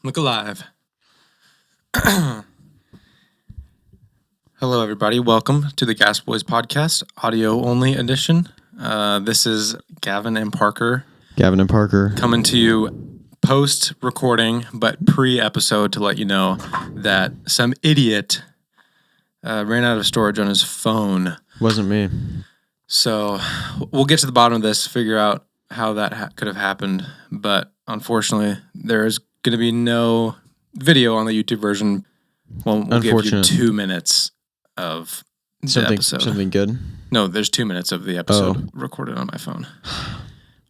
Look alive. Hello, everybody. Welcome to the Gas Boys podcast, audio only edition. This is Gavin and Parker. Gavin and Parker. Coming to you post-recording, but pre-episode to let you know that some idiot ran out of storage on his phone. Wasn't me. So we'll get to the bottom of this, figure out how that could have happened. But unfortunately, there's going to be no video on the YouTube version. We'll give you 2 minutes of the episode. Something good? No, there's 2 minutes of the episode recorded on my phone.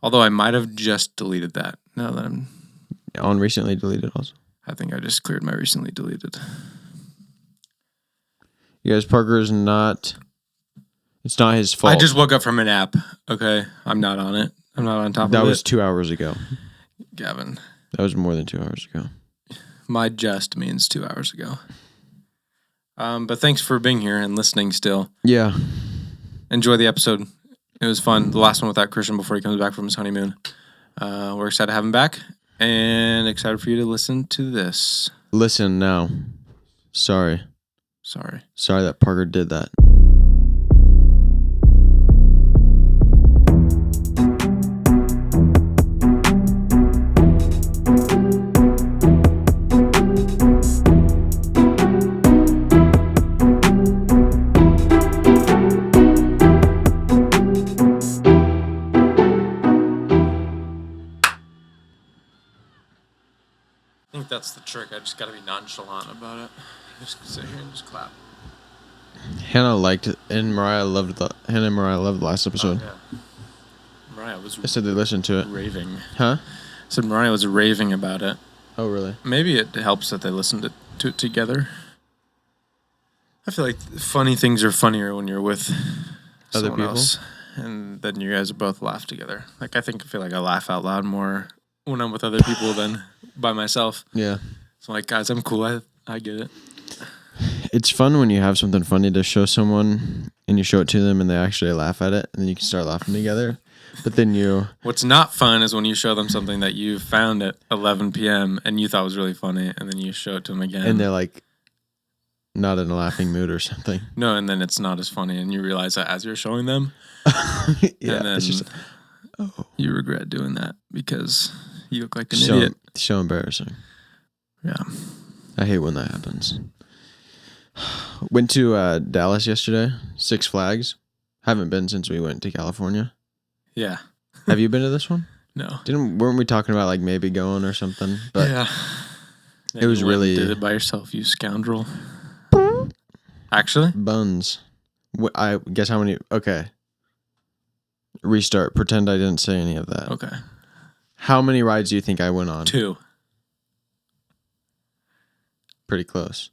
Although I might have just deleted that. Now that I'm on recently deleted also. I think I just cleared my recently deleted. You guys, Parker is not. It's not his fault. I just woke up from a nap. Okay, I'm not on it. I'm not on top of it. That was 2 hours ago. Gavin. That was more than 2 hours ago. My just means 2 hours ago. But thanks for being here and listening still. Yeah. Enjoy the episode. It was fun. The last one with that Christian before he comes back from his honeymoon. We're excited to have him back and excited for you to listen to this. Listen now. Sorry that Parker did that. I think that's the trick. I just got to be nonchalant about it. Just sit here and just clap. Hannah liked it, and Mariah loved the last episode. Oh, yeah. Mariah was. I said they listened to it. Raving. Huh? I said Mariah was raving about it. Oh, really? Maybe it helps that they listened to it together. I feel like funny things are funnier when you're with Other someone people? else, and then you guys both laugh together. Like I feel like I laugh out loud more when I'm with other people than by myself. Yeah. So like, guys, I'm cool. I get it. It's fun when you have something funny to show someone and you show it to them and they actually laugh at it and then you can start laughing together. But then What's not fun is when you show them something that you found at 11 p.m. and you thought was really funny and then you show it to them again. And they're like not in a laughing mood or something. No, and then it's not as funny and you realize that as you're showing them. Yeah. And then it's just, you regret doing that because you look like an idiot. So embarrassing. Yeah. I hate when that happens. Went to Dallas yesterday, Six Flags. Haven't been since we went to California. Yeah. Have you been to this one? No. Weren't we talking about like maybe going or something? But yeah. It was really. Did it by yourself, you scoundrel. Actually? Buns. I guess how many? Okay. Restart. Pretend I didn't say any of that. Okay. How many rides do you think I went on? 2. Pretty close.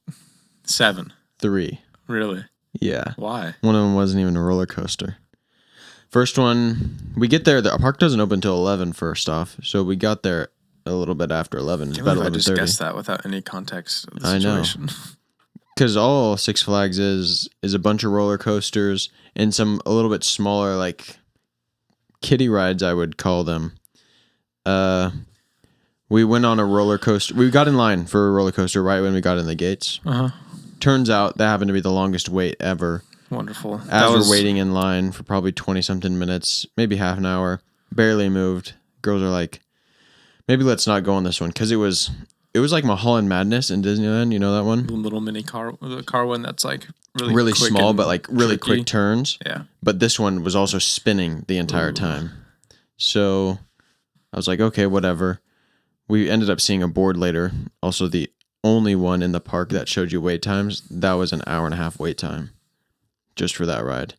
7. 3. Really? Yeah. Why? One of them wasn't even a roller coaster. First one, we get there. The park doesn't open until 11. First off, so we got there a little bit after 11. It's about 11:30. I just guessed that without any context of the situation. I know. Because all Six Flags is a bunch of roller coasters and some a little bit smaller like kiddie rides, I would call them. We went on a roller coaster. We got in line for a roller coaster right when we got in the gates. Turns out that happened to be the longest wait ever. Wonderful. As we're waiting in line for probably 20-something minutes, maybe half an hour, barely moved. Girls are like, maybe let's not go on this one. Because it was like Mulholland Madness in Disneyland. You know that one? The little mini car, the car one that's like really quick small, but like really tricky. quick turns. Yeah. But this one was also spinning the entire time. So I was like, okay, whatever. We ended up seeing a board later. Also, the only one in the park that showed you wait times. That was an 1.5-hour wait time just for that ride.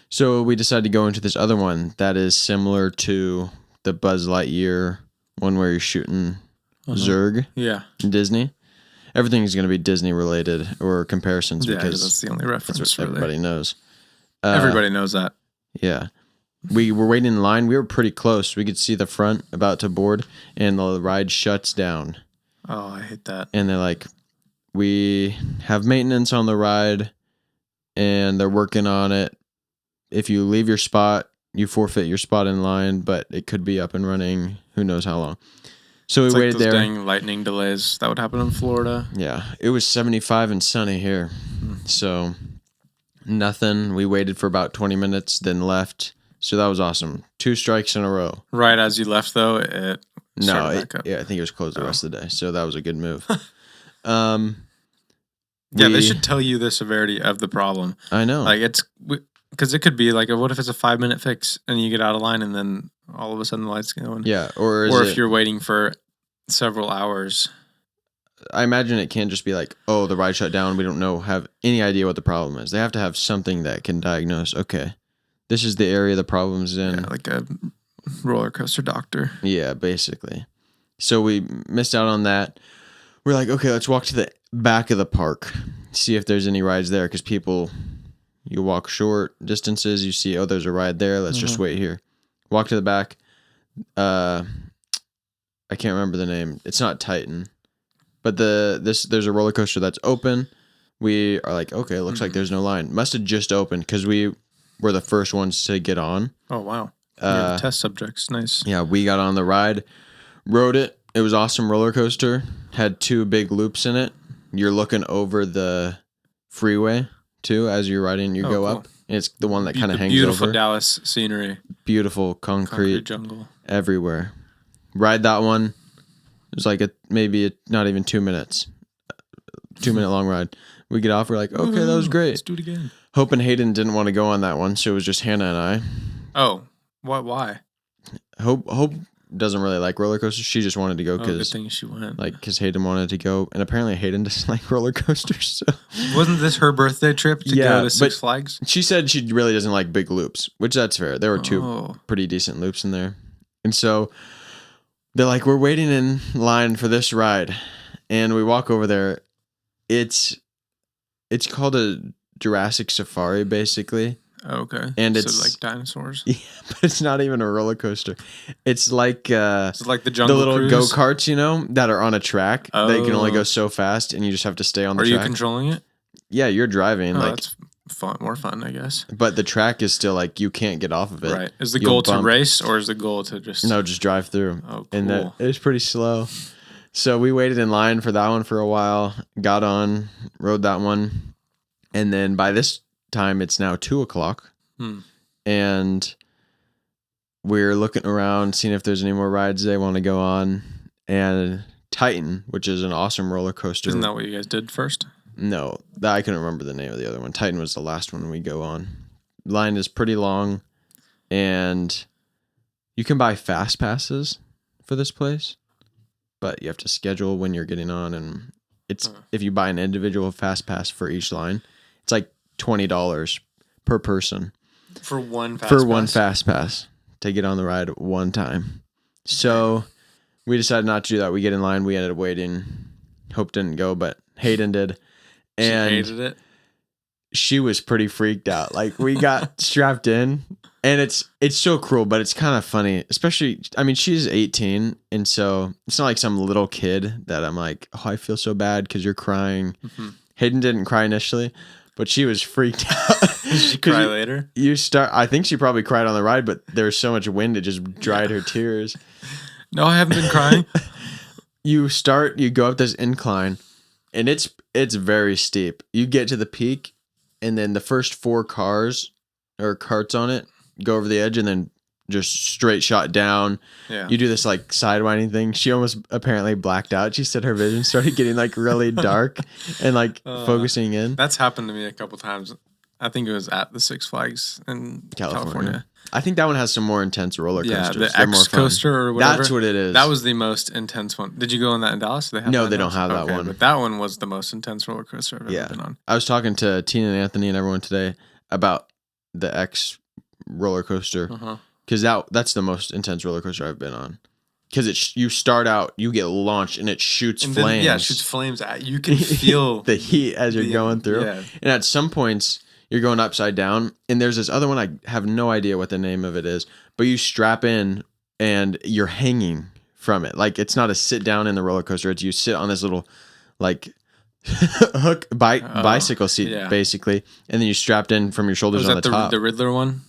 So we decided to go into this other one that is similar to the Buzz Lightyear one where you're shooting Zurg. Yeah. In Disney. Everything is going to be Disney related or comparisons because that's the only reference. That's what everybody knows. Everybody knows that. Yeah. We were waiting in line. We were pretty close. We could see the front about to board, and the ride shuts down. Oh, I hate that. And they're like, we have maintenance on the ride, and they're working on it. If you leave your spot, you forfeit your spot in line, but it could be up and running who knows how long. So we It's waited like those there. dang lightning delays that would happen in Florida. Yeah, it was 75 and sunny here. So nothing. We waited for about 20 minutes, then left. So that was awesome. 2 strikes in a row. Right as you left, though, it started back up. Yeah, I think it was closed the rest of the day. So that was a good move. They should tell you the severity of the problem. I know. Like, it's because it could be like, what if it's a 5-minute fix and you get out of line and then all of a sudden the lights go on? Yeah, or if you're waiting for several hours. I imagine it can't just be like, oh, the ride shut down. We don't have any idea what the problem is. They have to have something that can diagnose, okay, this is the area the problem's in. Yeah, like a roller coaster doctor. Yeah, basically. So we missed out on that. We're like, okay, let's walk to the back of the park, see if there's any rides there, because you walk short distances, you see, oh, there's a ride there. Let's just wait here. Walk to the back. I can't remember the name. It's not Titan. But there's a roller coaster that's open. We are like, okay, it looks like there's no line. Must have just opened because we were the first ones to get on. Oh, wow. The test subjects. Nice. Yeah, we got on the ride, rode it. It was awesome roller coaster. Had 2 big loops in it. You're looking over the freeway, too, as you're riding. You go up. And it's the one that kind of hangs over. Beautiful Dallas scenery. Beautiful concrete jungle. Everywhere. Ride that one. It was like not even 2 minutes. 2-minute long ride. We get off. We're like, okay, that was great. Let's do it again. Hope and Hayden didn't want to go on that one, so it was just Hannah and I. Oh, what? Why? Hope doesn't really like roller coasters. She just wanted to go good thing she went. Because Hayden wanted to go, and apparently Hayden doesn't like roller coasters. So. Wasn't this her birthday trip to go to Six Flags? She said she really doesn't like big loops, which that's fair. There were 2 pretty decent loops in there, and so they're like, we're waiting in line for this ride, and we walk over there. It's called a Jurassic Safari, basically. Oh, okay. And it's like dinosaurs. Yeah, but it's not even a roller coaster. It's like it's like the Jungle little Cruise? go-karts, that are on a track. Oh. They can only go so fast, and you just have to stay on the track. Are you controlling it? Yeah, you're driving. That's fun, more fun, I guess. But the track is still like you can't get off of it. Right. Is the goal to race, or is the goal to just drive through? Oh, cool. And it was pretty slow. So we waited in line for that one for a while. Got on, rode that one, and then by this time it's now 2:00. And we're looking around, seeing if there's any more rides they want to go on. And Titan, which is an awesome roller coaster. Isn't that what you guys did first? No, I couldn't remember the name of the other one. Titan was the last one we go on. Line is pretty long, and you can buy fast passes for this place, but you have to schedule when you're getting on. And it's if you buy an individual fast pass for each line, it's like $20 per person. For one fast pass to get on the ride one time. So we decided not to do that. We get in line. We ended up waiting. Hope didn't go, but Hayden did. And she hated it. She was pretty freaked out. Like we got strapped in, and it's so cruel, but it's kind of funny. Especially, I mean, she's 18, and so it's not like some little kid that I'm like, oh, I feel so bad because you're crying. Mm-hmm. Hayden didn't cry initially, but she was freaked out. Did she cry later? I think she probably cried on the ride, but there was so much wind it just dried her tears. No, I haven't been crying. You go up this incline, and it's very steep. You get to the peak, and then the first 4 cars or carts on it go over the edge, and then just straight shot down. Yeah. You do this like sidewinding thing. She almost apparently blacked out. She said her vision started getting like really dark and like focusing in. That's happened to me a couple times. I think it was at the Six Flags in California. I think that one has some more intense roller coasters. Yeah, the X coaster or whatever. That's what it is. That was the most intense one. Did you go on that in Dallas? No, they don't have that one. But that one was the most intense roller coaster I've ever been on. I was talking to Tina and Anthony and everyone today about the X roller coaster. Because that's the most intense roller coaster I've been on. Because you start out, you get launched, and it shoots flames. Yeah, it shoots flames at you. You can feel the heat as you're going through. Yeah. And at some points, you're going upside down. And there's this other one, I have no idea what the name of it is. But you strap in, and you're hanging from it. Like, it's not a sit down in the roller coaster. It's you sit on this little, like, hook bicycle seat, basically. And then you strapped in from your shoulders on the top. The Riddler one?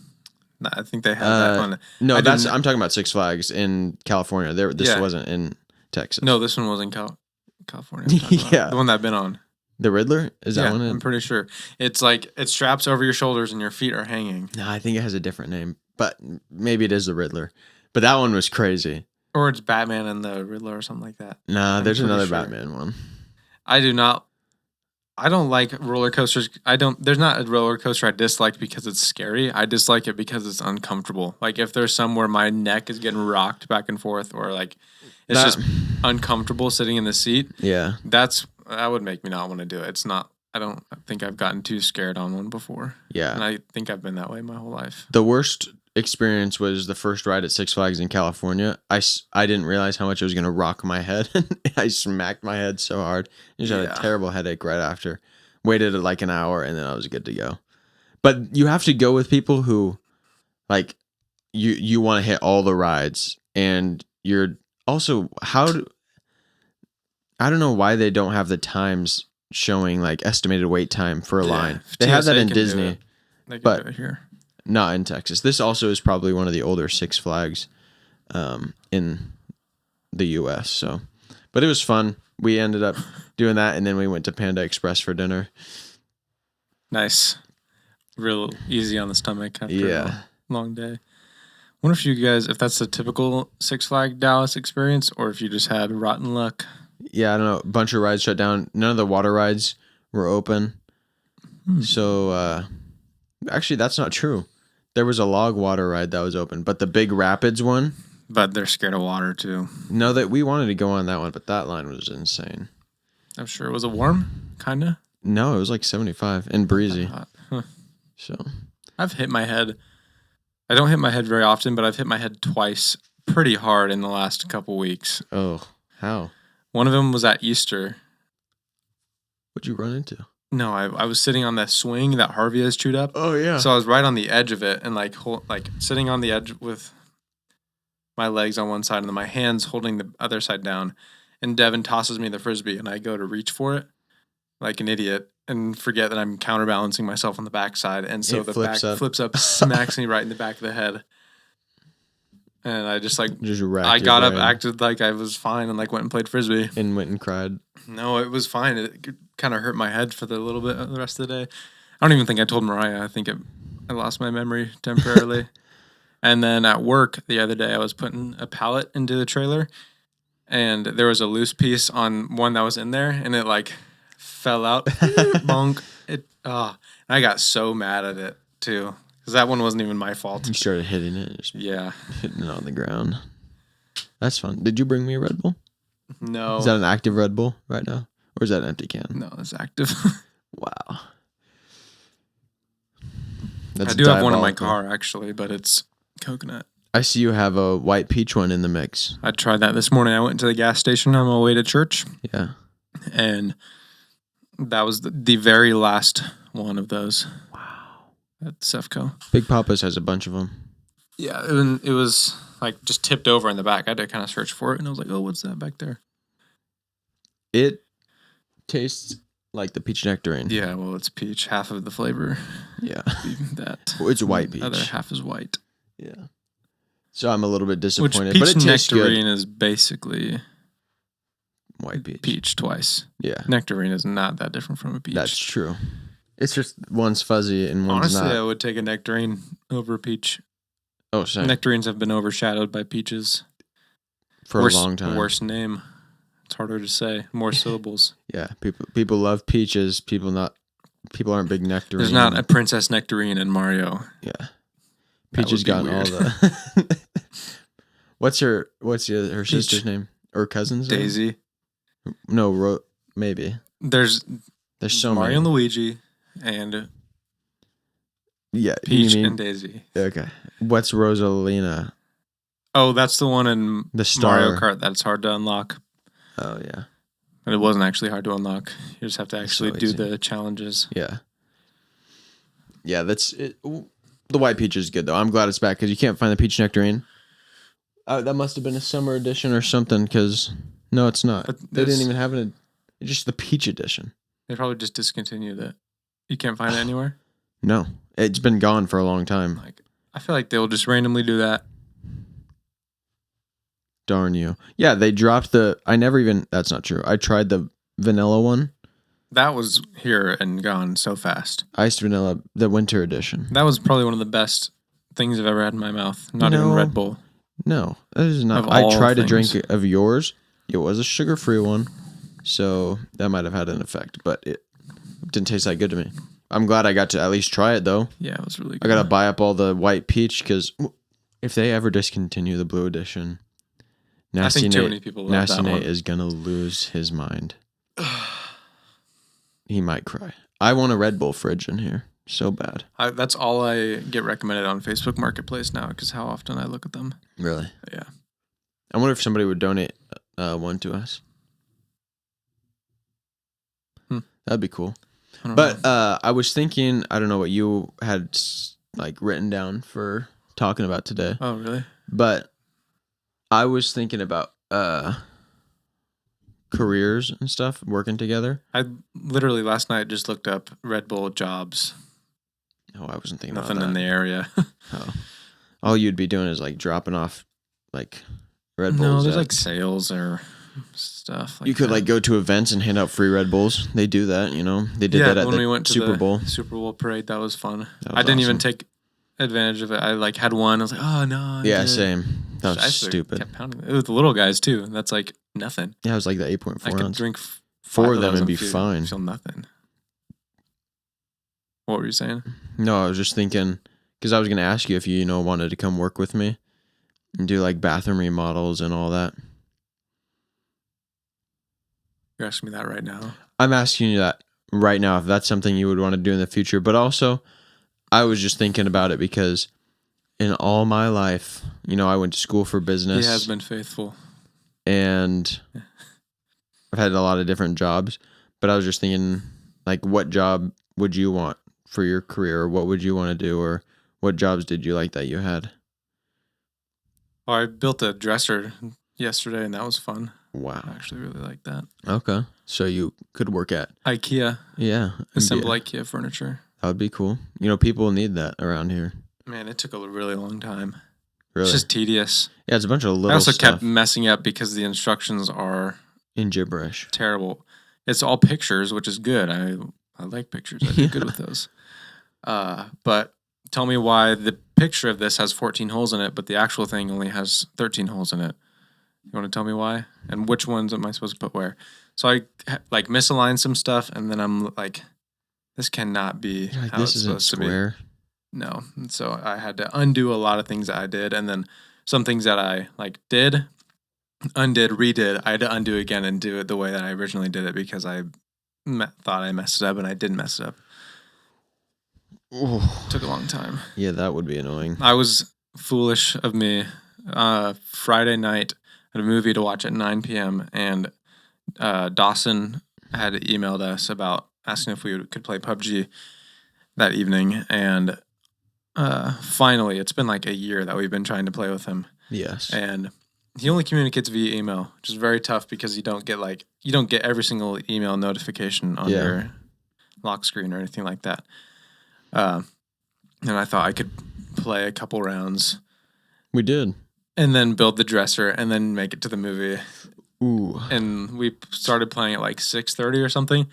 I think they had that one. No, I'm talking about Six Flags in California. This wasn't in Texas. No, this one was in California. I'm talking about. Yeah. The one that I've been on. The Riddler? Is that one? I'm pretty sure. It's like it straps over your shoulders and your feet are hanging. No, I think it has a different name, but maybe it is the Riddler. But that one was crazy. Or it's Batman and the Riddler or something like that. Nah, there's another Batman one. I don't like roller coasters. There's not a roller coaster I dislike because it's scary. I dislike it because it's uncomfortable. Like if there's somewhere my neck is getting rocked back and forth or like it's just uncomfortable sitting in the seat. Yeah. That would make me not want to do it. I don't think I've gotten too scared on one before. Yeah. And I think I've been that way my whole life. The worst experience was the first ride at Six Flags in California. I didn't realize how much it was going to rock my head. I smacked my head so hard. I just had a terrible headache right after. Waited like an hour and then I was good to go. But you have to go with people who like you want to hit all the rides and you're also I don't know why they don't have the times showing like estimated wait time for a line. They have that in Disney. They can do it here. Not in Texas. This also is probably one of the older Six Flags in the U.S. So, but it was fun. We ended up doing that, and then we went to Panda Express for dinner. Nice. Real easy on the stomach after a long day. Wonder if you guys, if that's the typical Six Flags Dallas experience, or if you just had rotten luck. Yeah, I don't know. A bunch of rides shut down. None of the water rides were open. So, actually, that's not true. There was a log water ride that was open, but the big rapids one. But they're scared of water too. No, that we wanted to go on that one, but that line was insane. I'm sure. Was it warm? Kinda. No, it was like 75 and breezy. Huh. So, I've hit my head. I don't hit my head very often, but I've hit my head twice pretty hard in the last couple weeks. Oh, how? One of them was at Easter. What'd you run into? No, I was sitting on that swing that Harvey has chewed up. Oh yeah. So I was right on the edge of it and like sitting on the edge with my legs on one side and then my hands holding the other side down. And Devin tosses me the frisbee and I go to reach for it like an idiot and forget that I'm counterbalancing myself on the backside. And so the back flips up, smacks me right in the back of the head. And I just I got up, acted like I was fine and like went and played frisbee. And went and cried. No, it was fine. It kind of hurt my head for the little bit of the rest of the day. I don't even think I told Mariah. I think I lost my memory temporarily. And then at work the other day, I was putting a pallet into the trailer, and there was a loose piece on one that was in there, and it like fell out. Bonk. I got so mad at it too, because that one wasn't even my fault. You started hitting it. Hitting it on the ground. That's fun. Did you bring me a Red Bull? No. Is that an active Red Bull right now? Or is that an empty can? No, it's active. Wow. I do have one in my car, actually, but it's coconut. I see you have a white peach one in the mix. I tried that this morning. I went to the gas station on my way to church. Yeah. And that was the very last one of those. Wow. At Cefco. Big Papa's has a bunch of them. Yeah, it was like just tipped over in the back. I had to kind of search for it, and I was like, oh, what's that back there? It tastes like the peach nectarine. Yeah, well, it's peach. Half of the flavor. Yeah. That. Well, it's white peach. The other half is white. Yeah. So I'm a little bit disappointed. Which but it tastes nectarine good. is basically white peach. Peach twice. Yeah. Nectarine is not that different from a peach. That's true. It's just one's fuzzy and one's Honestly, not. I would take a nectarine over peach. Oh, same. Nectarines have been overshadowed by peaches. For a long time. Worse name. It's harder to say. More syllables. Yeah. People love peaches. People aren't big nectarine. There's not a Princess Nectarine in Mario. Yeah. Peach has gotten all the. What's her sister's name or cousin's name? Daisy. No, maybe. There's so Mario many. and Luigi and Peach and Daisy. Okay. What's Rosalina? Oh, that's the one in the star. Mario Kart that's hard to unlock. Oh yeah. But it wasn't actually hard to unlock. You just have to actually do the challenges. Yeah. Yeah, that's it. The white peach is good though. I'm glad it's back because you can't find the peach nectarine. That must have been a summer edition or something. Because no, it's not. They didn't even have it. It's just the peach edition. They probably just discontinued it. You can't find it anywhere. No, it's been gone for a long time. I feel like they'll just randomly do that. Darn you. Yeah, they dropped that's not true. I tried the vanilla one. That was here and gone so fast. Iced vanilla, the winter edition. That was probably one of the best things I've ever had in my mouth. Not even Red Bull. No, that is not. Of I all tried a things. drink of yours. It was a sugar-free one, so that might have had an effect, but it didn't taste that good to me. I'm glad I got to at least try it, though. Yeah, it was really good. I got to buy up all the white peach, because if they ever discontinue the blue edition, I think too many people love that one. Nate is going to lose his mind. He might cry. I want a Red Bull fridge in here so bad. That's all I get recommended on Facebook Marketplace now, because how often I look at them. Really? Yeah. I wonder if somebody would donate one to us. That'd be cool. But I was thinking, I don't know what you had like written down for talking about today. Oh, really? But I was thinking about careers and stuff, working together. I literally last night just looked up Red Bull jobs. Oh, I wasn't thinking Nothing about that. in the area. Oh. All you'd be doing is like dropping off like Red Bulls. No, there's like sales or stuff. You could like go to events and hand out free Red Bulls. They do that, you know. They did that at when we went to Super Bowl. Super Bowl parade. That was fun. That was I didn't even awesome. take advantage of it. I like had one. I was like, oh no. Yeah, same. That was I stupid. kept pounding it. It was the little guys too. That's like nothing. Yeah, it was like the 8.4 I could ounce. drink 4 of them and be fine. Feel nothing. What were you saying? No, I was just thinking, because I was going to ask you if you wanted to come work with me and do like bathroom remodels and all that. You're asking me that right now. I'm asking you that right now if that's something you would want to do in the future. But also, I was just thinking about it because in all my life, I went to school for business. He has been faithful. And I've had a lot of different jobs. But I was just thinking, like, what job would you want for your career? Or what would you want to do? Or what jobs did you like that you had? Oh, I built a dresser yesterday, and that was fun. Wow. I actually really like that. Okay. So you could work at IKEA. Yeah. Assemble IKEA furniture. That would be cool. People need that around here. Man, it took a really long time. Really? It's just tedious. Yeah, it's a bunch of little I also stuff kept messing up because the instructions are in gibberish. terrible. It's all pictures, which is good. I like pictures. I do good with those. But tell me why the picture of this has 14 holes in it, but the actual thing only has 13 holes in it. You want to tell me why? And which ones am I supposed to put where? So I like misaligned some stuff, and then I'm like, this cannot be how this it's isn't supposed square. to be. No. And so I had to undo a lot of things that I did, and then some things that I like undid, redid. I had to undo again and do it the way that I originally did it because I thought I messed it up, and I didn't mess it up. Ooh. Took a long time. Yeah, that would be annoying. I was foolish of me. Friday night, I had a movie to watch at 9 p.m. and Dawson had emailed us about asking if we could play PUBG that evening. And finally, it's been like a year that we've been trying to play with him. Yes. And he only communicates via email, which is very tough because you don't get every single email notification on your lock screen or anything like that. And I thought I could play a couple rounds. We did. And then build the dresser and then make it to the movie. Ooh. And we started playing at like 6:30 or something.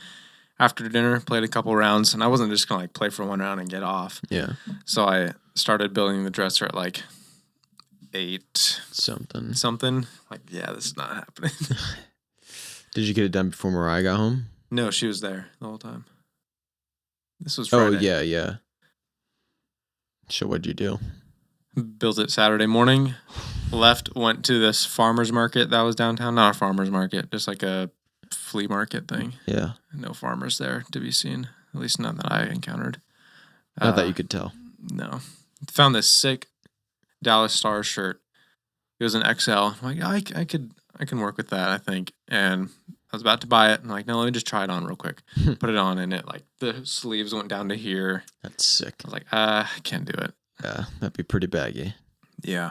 After dinner, played a couple rounds. And I wasn't just going to like play for one round and get off. Yeah. So I started building the dresser at like 8 something. Like, yeah, this is not happening. Did you get it done before Mariah got home? No, she was there the whole time. This was Friday. Oh, yeah. So what'd you do? Built it Saturday morning. Left, went to this farmer's market that was downtown. Not a farmer's market, just like a flea market thing. Yeah. No farmers there to be seen. At least none that I encountered. Not that you could tell. No. Found this sick Dallas Stars shirt. It was an XL. I'm like, I can work with that, I think. And I was about to buy it. And I'm like, no, let me just try it on real quick. Put it on, and it like the sleeves went down to here. That's sick. I was like, I can't do it. Yeah, that'd be pretty baggy. Yeah.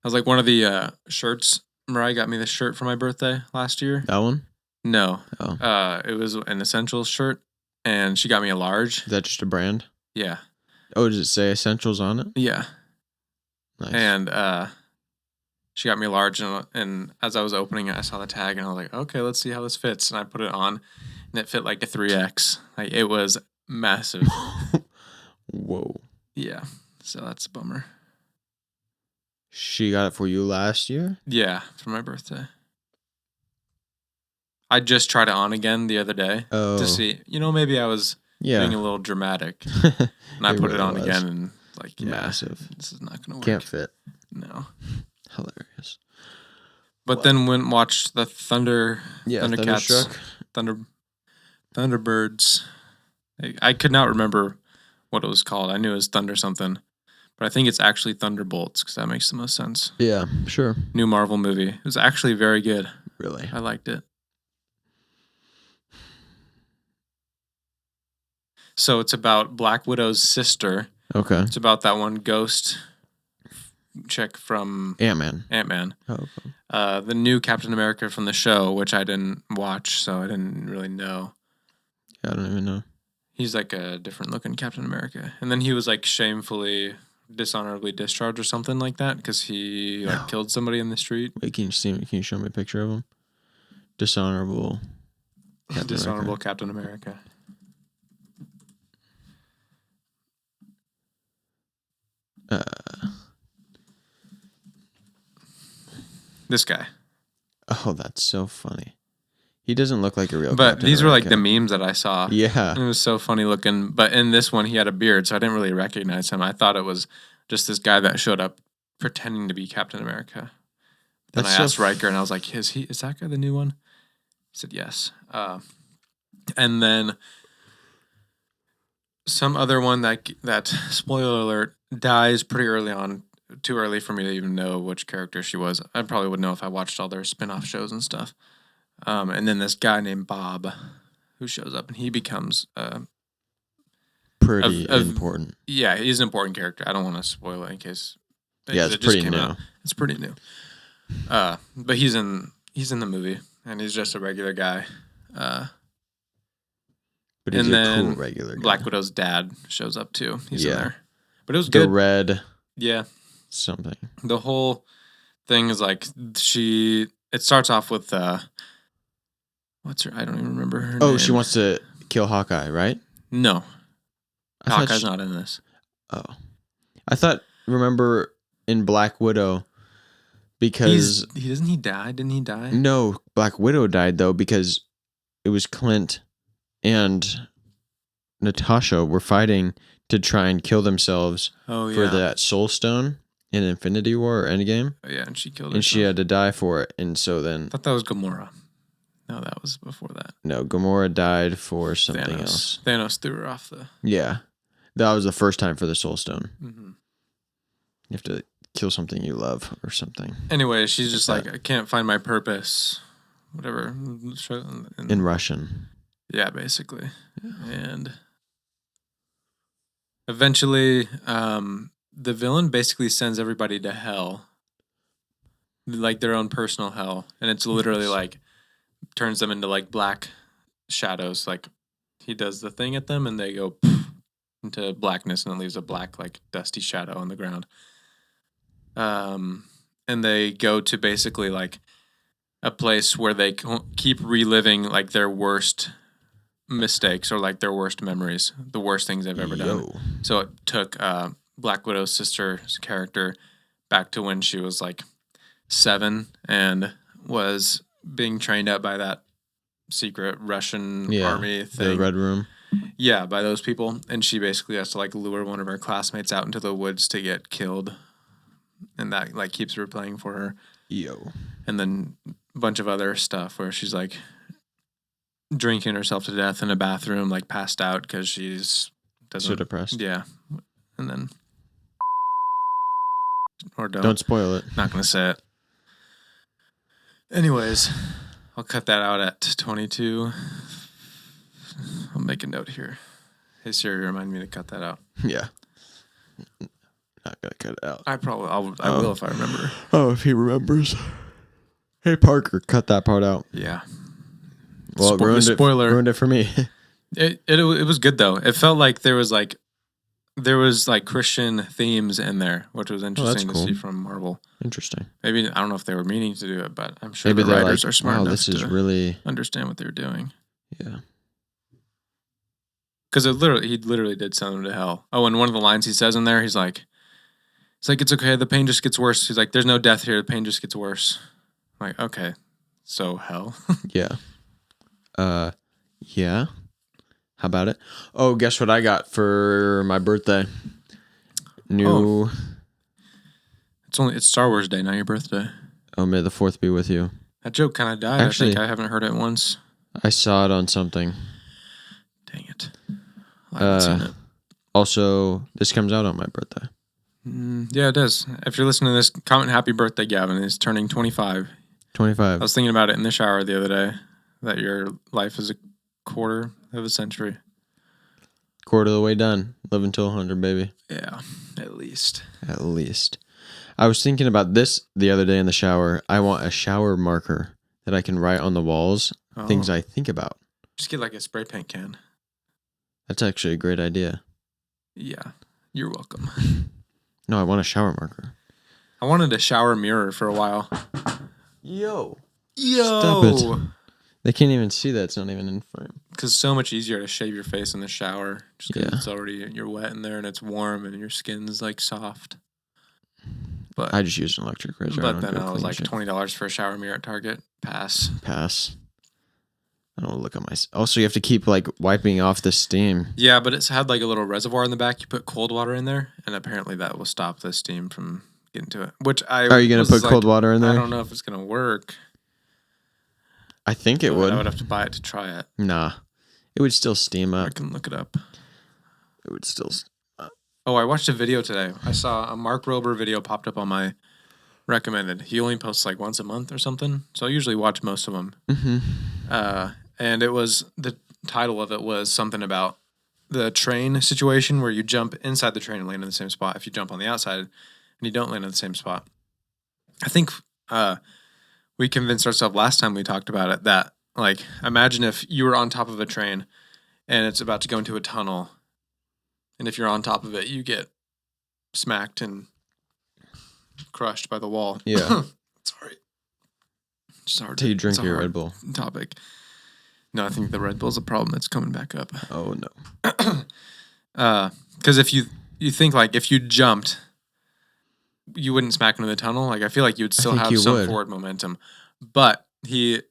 I was like one of the shirts. Mariah got me this shirt for my birthday last year. That one? No. Oh. It was an Essentials shirt, and she got me a large. Is that just a brand? Yeah. Oh, does it say Essentials on it? Yeah. Nice. And She got me a large, and as I was opening it, I saw the tag, and I was like, okay, let's see how this fits. And I put it on, and it fit like a 3X. Like, it was massive. Whoa. Yeah, so that's a bummer. She got it for you last year? Yeah, for my birthday. I just tried it on again the other day to see, maybe I was being a little dramatic. And I put it on again and like, massive. This is not going to work. Can't fit. No. Hilarious. But then went and watched the Thundercats, Thunderbirds. I could not remember what it was called. I knew it was Thunder something. But I think it's actually Thunderbolts because that makes the most sense. Yeah, sure. New Marvel movie. It was actually very good. Really? I liked it. So it's about Black Widow's sister. Okay. It's about that one ghost chick from Ant-Man. Oh, okay. The new Captain America from the show, which I didn't watch, so I didn't really know. Yeah, I don't even know. He's like a different looking Captain America. And then he was like dishonorably discharged or something like that because he killed somebody in the street. Wait, can you show me a picture of him? Dishonorable Captain America. This guy. Oh, that's so funny. He doesn't look like a real But Captain these America. were like the memes that I saw. Yeah. It was so funny looking. But in this one, he had a beard, so I didn't really recognize him. I thought it was just this guy that showed up pretending to be Captain America. Then I asked Riker, and I was like, is that guy the new one? He said yes. And then some other one that spoiler alert, dies pretty early on. Too early for me to even know which character she was. I probably would know if I watched all their spin-off shows and stuff. And then this guy named Bob who shows up, and he becomes pretty important. Yeah, he's an important character. I don't want to spoil it in case. It's pretty new. It's pretty new. But he's in the movie, and he's just a regular guy. But he's a cool regular guy. Black Widow's dad shows up too. He's in there. But it was the good. Red. Yeah. Something. The whole thing is like it starts off with what's her? I don't even remember her name. She wants to kill Hawkeye, right? No. Hawkeye's not in this. Oh. I thought, remember in Black Widow, because... Doesn't he die? Didn't he die? No, Black Widow died, though, because it was Clint and Natasha were fighting to try and kill themselves for that Soul Stone in Infinity War or Endgame. Oh, yeah, and she killed herself. And she had to die for it, and so then... I thought that was Gamora. No, that was before that. No, Gamora died for something else. Thanos threw her off the... Yeah. That was the first time for the Soul Stone. Mm-hmm. You have to kill something you love or something. Anyway, she's just like, I can't find my purpose. Whatever. In Russian. Yeah, basically. Yeah. And eventually, the villain basically sends everybody to hell. Like their own personal hell. And it's literally like, turns them into like black shadows. Like he does the thing at them and they go into blackness and it leaves a black like dusty shadow on the ground. And they go to basically like a place where they keep reliving like their worst mistakes or like their worst memories, the worst things they've ever done. So it took Black Widow's sister's character back to when she was like 7 and was being trained up by that secret Russian army thing. The Red Room. Yeah, by those people. And she basically has to like lure one of her classmates out into the woods to get killed. And that like keeps replaying for her. And then a bunch of other stuff where she's like drinking herself to death in a bathroom, like passed out because she's so depressed. Yeah. And then or don't spoil it. Not gonna say it. Anyways, I'll cut that out at 22. I'll make a note here. Hey Siri, remind me to cut that out. Yeah. Not gonna cut it out. I will if I remember. Oh, if he remembers. Hey Parker, cut that part out. Yeah. Well, ruined it for me. It was good though. It felt like there was like there was like Christian themes in there, which was interesting to cool. see from Marvel. Interesting. Maybe, I don't know if they were meaning to do it, but I'm sure Maybe the they're writers like, are smart wow, enough this is to really understand what they were doing. yeah. Because he literally did send them to hell. Oh, and one of the lines he says in there, he's like, it's okay, the pain just gets worse. He's like, there's no death here, the pain just gets worse. I'm like, okay, so hell. Yeah. Yeah. How about it? Oh, guess what I got for my birthday? New. It's Star Wars Day, not your birthday. Oh, may the 4th be with you. That joke kind of died. Actually, I think I haven't heard it once. I saw it on something. Dang it. I haven't seen it. Also, this comes out on my birthday. Yeah, it does. If you're listening to this, comment happy birthday, Gavin. He's turning 25. 25. I was thinking about it in the shower the other day, that your life is a quarter of a century. Quarter of the way done. Live until 100, baby. Yeah, at least. At least. I was thinking about this the other day in the shower. I want a shower marker that I can write on the walls, things I think about. Just get like a spray paint can. That's actually a great idea. Yeah, you're welcome. No, I want a shower marker. I wanted a shower mirror for a while. Yo. Stop it. They can't even see that. It's not even in frame. Because it's so much easier to shave your face in the shower. Just because Yeah. it's already, you're wet in there and it's warm and your skin's like soft. But I just used an electric razor. But then I was like $20 for a shower mirror at Target. Pass. I don't look at my. Also, you have to keep like wiping off the steam. Yeah, but it's had like a little reservoir in the back. You put cold water in there, and apparently that will stop the steam from getting to it. Are you gonna put cold water in there? I don't know if it's gonna work. I think it would. I would have to buy it to try it. Nah, it would still steam up. I can look it up. It would still. Oh, I watched a video today. I saw a Mark Rober video popped up on my recommended. He only posts like once a month or something, so I usually watch most of them. Mm-hmm. And it was, the title of it was something about the train situation where you jump inside the train and land in the same spot. If you jump on the outside and you don't land in the same spot. I think we convinced ourselves last time we talked about it that, like, imagine if you were on top of a train and it's about to go into a tunnel. And if you're on top of it, you get smacked and crushed by the wall. Yeah. Sorry. Just hard. Till you drink your Red Bull. Topic. No, I think the Red Bull's a problem that's coming back up. Oh, no. Because if you think, like, if you jumped, you wouldn't smack into the tunnel. Like, I feel like you would still have some forward momentum. But he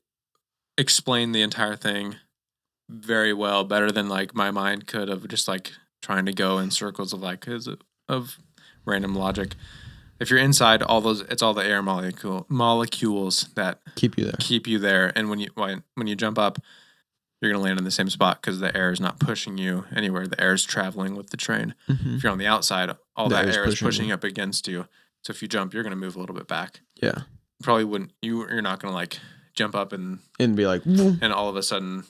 explained the entire thing very well, better than, like, my mind could have, just, like, trying to go in circles of, like, of random logic. If you're inside, it's all the air molecules that keep you there. And when you jump up, you're going to land in the same spot because the air is not pushing you anywhere. The air is traveling with the train. Mm-hmm. If you're on the outside, all that air is pushing up against you. So if you jump, you're going to move a little bit back. Yeah. Probably wouldn't. You're not going to like jump up and be like, and all of a sudden,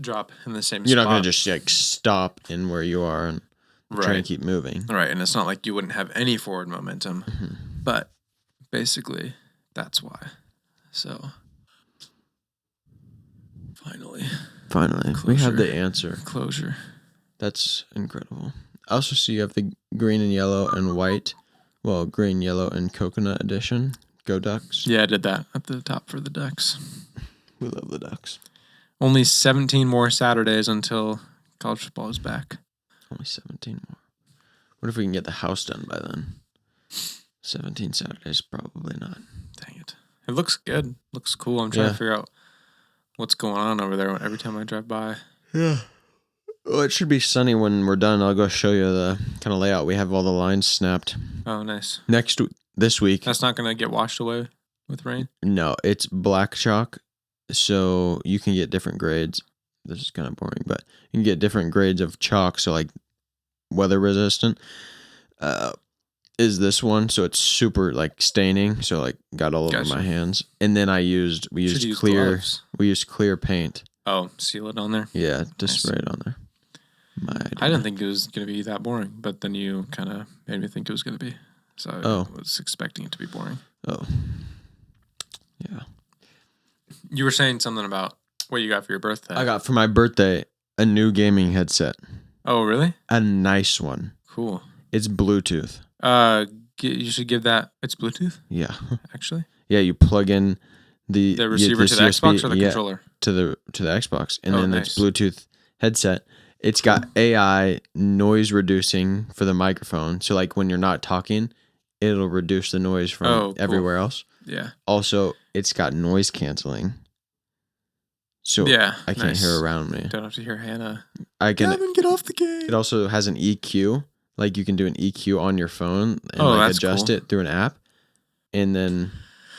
drop in the same spot. You're not going to just like stop in where you are and try to keep moving. Right. And it's not like you wouldn't have any forward momentum. Mm-hmm. But basically, that's why. So Finally. We have the answer. Closure. That's incredible. I also see you have the green and yellow and white. Well, green, yellow, and coconut edition. Go Ducks. Yeah, I did that at the top for the Ducks. We love the Ducks. Only 17 more Saturdays until college football is back. Only 17 more. What if we can get the house done by then? 17 Saturdays, probably not. Dang it. It looks good. Looks cool. I'm trying to figure out what's going on over there every time I drive by. Yeah. Well, it should be sunny when we're done. I'll go show you the kind of layout. We have all the lines snapped. Oh, nice. This week. That's not going to get washed away with rain? No, it's black chalk, so you can get different grades. This is kind of boring, but you can get different grades of chalk, so like weather resistant. Is this one, so it's super like staining, so like got all over my hands. And then we used clear paint. Oh, seal it on there? Yeah, just spray it on there. I didn't think it was going to be that boring, but then you kind of made me think it was going to be. So I was expecting it to be boring. Oh. Yeah. You were saying something about what you got for your birthday. I got for my birthday a new gaming headset. Oh, really? A nice one. Cool. It's Bluetooth. You should give that. It's Bluetooth, Yeah. actually. Yeah, you plug in the receiver to the USB, Xbox or the controller? to the Xbox, and then nice. it's Bluetooth headset. It's got AI noise reducing for the microphone, so like when you're not talking, it'll reduce the noise from everywhere else. Yeah. Also, it's got noise canceling, so I can't hear around me. Don't have to hear Hannah. Gavin, get off the game. It also has an EQ, like you can do an EQ on your phone and adjust cool. it through an app, and then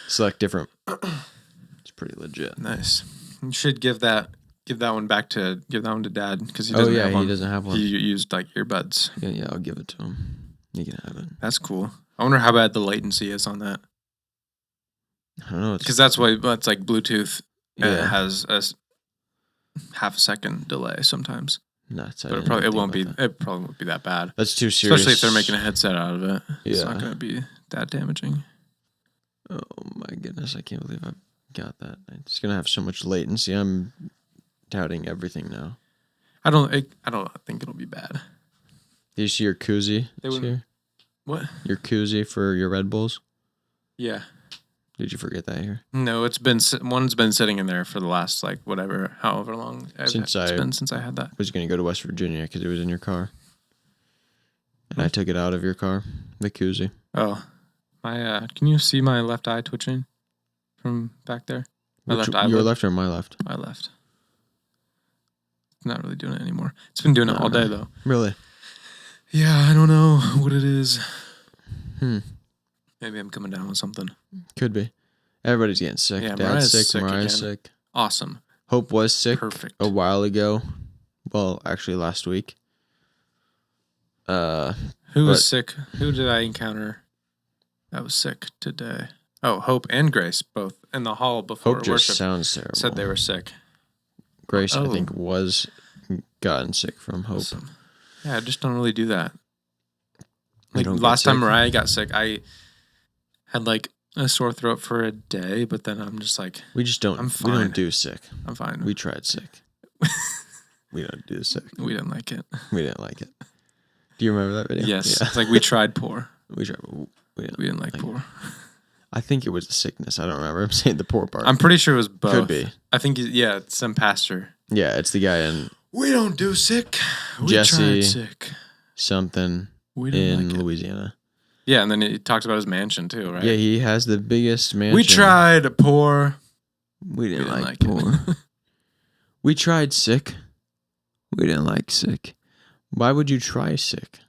select different. It's pretty legit. Nice. You should give that one to Dad because he doesn't have one. He doesn't have one. He used like earbuds. Yeah, I'll give it to him. He can have it. That's cool. I wonder how bad the latency is on that. I don't know. Because that's like Bluetooth has a half a second delay sometimes. Nuts. But it probably won't be that bad. That's too serious. Especially if they're making a headset out of it. Yeah. It's not going to be that damaging. Oh my goodness, I can't believe I got that. It's going to have so much latency. I'm doubting everything now. I don't think it'll be bad. Did you see your koozie this year? What? Your koozie for your Red Bulls? Yeah. Did you forget that here? No, one's been sitting in there for the last however long since I had that. I was going to go to West Virginia because it was in your car. And I took it out of your car, the koozie. Oh. My can you see my left eye twitching from back there? Your left or my left? My left. It's not really doing it anymore. It's been doing it all day though. Really? Yeah, I don't know what it is. Maybe I'm coming down with something. Could be. Everybody's getting sick. Yeah, Dad's sick. Mariah's sick. Awesome. Hope was sick. Perfect. A while ago. Well, actually last week. Who was sick? Who did I encounter that was sick today? Oh, Hope and Grace both in the hall before Hope worship. Just sounds terrible. Said they were sick. Grace, I think, was gotten sick from Hope. Awesome. Yeah, I just don't really do that. Like last time Mariah got sick, I had like a sore throat for a day, but then I'm just like, we just don't. I'm fine. We don't do sick. I'm fine. We tried sick. We don't do sick. We didn't like it. We didn't like it. Do you remember that video? Yes. Yeah. It's like we tried poor. We didn't like poor. I think it was the sickness. I don't remember. I'm saying the poor part. I'm pretty sure it was both. Could be. I think, it's some pastor. Yeah, it's the guy in. We don't do sick. We Jesse tried sick. Something in Louisiana. Yeah, and then he talks about his mansion too, right? Yeah, he has the biggest mansion. We tried poor. We didn't like poor. We tried sick. We didn't like sick. Why would you try sick?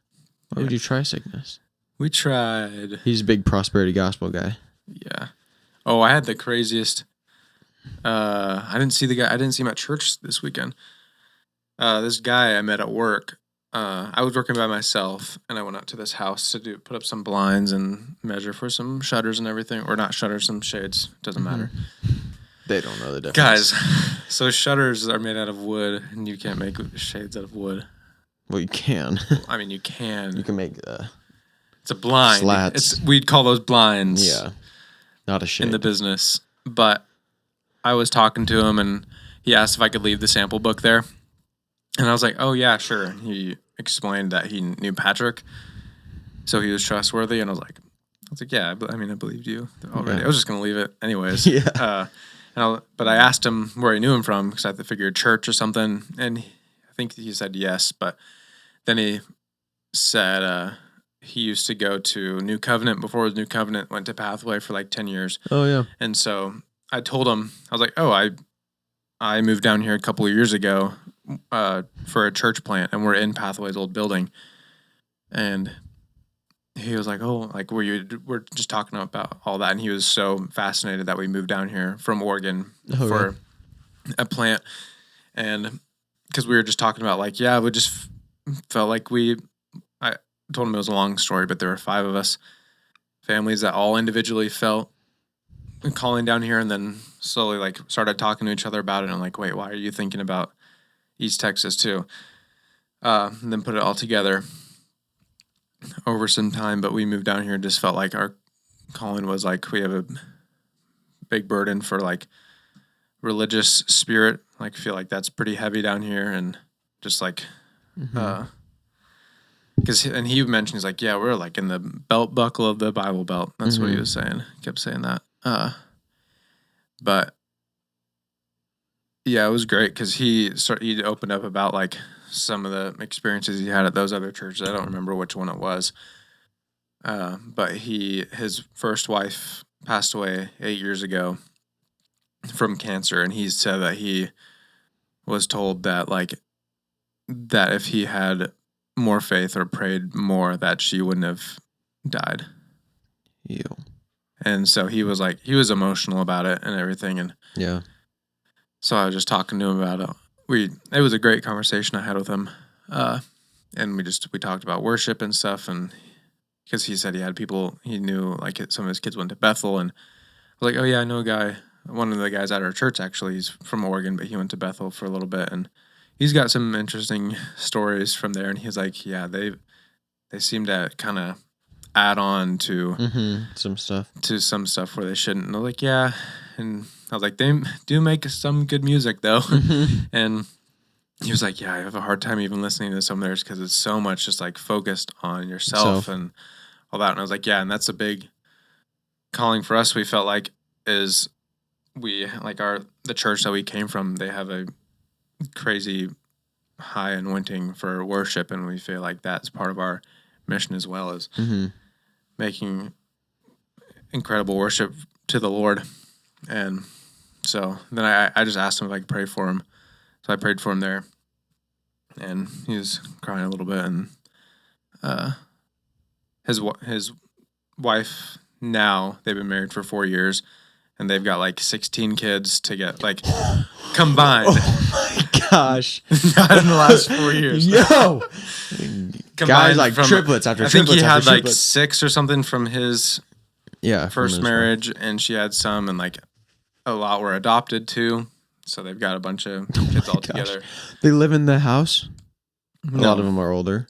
Why would you try sickness? We tried. He's a big prosperity gospel guy. Yeah. Oh, I had the craziest. I didn't see the guy. I didn't see him at church this weekend. This guy I met at work. I was working by myself, and I went out to this house to put up some blinds and measure for some shutters and everything, or not shutters, some shades. Doesn't matter. They don't know the difference. Guys, so shutters are made out of wood, and you can't make shades out of wood. Well, you can. I mean, you can. You can make it's a blind. Slats. We'd call those blinds. Yeah. Not a shade. In the business. But I was talking to him, and he asked if I could leave the sample book there. And I was like, oh, yeah, sure. He explained that he knew Patrick, so he was trustworthy. And I was like, yeah, I believed you already. Yeah. I was just going to leave it anyways. Yeah. But I asked him where he knew him from because I figured church or something. And I think he said yes. But then he said he used to go to New Covenant before it was New Covenant, went to Pathway for like 10 years. Oh, yeah. And so I told him, I was like, oh, I moved down here a couple of years ago for a church plant, and we're in Pathway's old building. And he was like, oh, like we're just talking about all that. And he was so fascinated that we moved down here from Oregon for a plant. And because we were just talking about like, we just felt like I told him it was a long story, but there were 5 of us, families that all individually felt calling down here, and then slowly like started talking to each other about it. And I'm like, wait, why are you thinking about East Texas too? And then put it all together over some time. But we moved down here and just felt like our calling was like, we have a big burden for like religious spirit. Like, I feel like that's pretty heavy down here, and just like Because and he mentioned, he's like, yeah, we're like in the belt buckle of the Bible Belt. That's what he was saying. He kept saying that. But yeah, it was great because he opened up about like some of the experiences he had at those other churches. I don't remember which one it was. But his first wife passed away 8 years ago from cancer, and he said that he was told that that if he had more faith or prayed more, that she wouldn't have died. Ew. And so he was emotional about it and everything, and yeah. So I was just talking to him about it. It was a great conversation I had with him, and we talked about worship and stuff, and because he said he had people he knew, like some of his kids went to Bethel, and I was like, oh yeah, I know a guy. One of the guys at our church, actually, he's from Oregon, but he went to Bethel for a little bit, and he's got some interesting stories from there. And he's like, yeah, they seem to kind of add on to some stuff where they shouldn't. And I was like, yeah, and I was like, they do make some good music though. And he was like, yeah, I have a hard time even listening to some of theirs because it's so much just like focused on yourself and all that. And I was like, yeah, and that's a big calling for us. We felt like is the church that we came from, they have a crazy high anointing for worship, and we feel like that's part of our mission as well, as making incredible worship to the Lord. And so then I just asked him if I could pray for him. So I prayed for him there, and he was crying a little bit. And his wife, now they've been married for 4 years, and they've got like 16 kids to get like combined. Oh my gosh! Not in the last 4 years. Yo, guys, like triplets after triplets. I think he had like 6 or something from his first his marriage, and she had some, and like a lot were adopted too. So they've got a bunch of kids all together. They live in the house. A lot of them are older.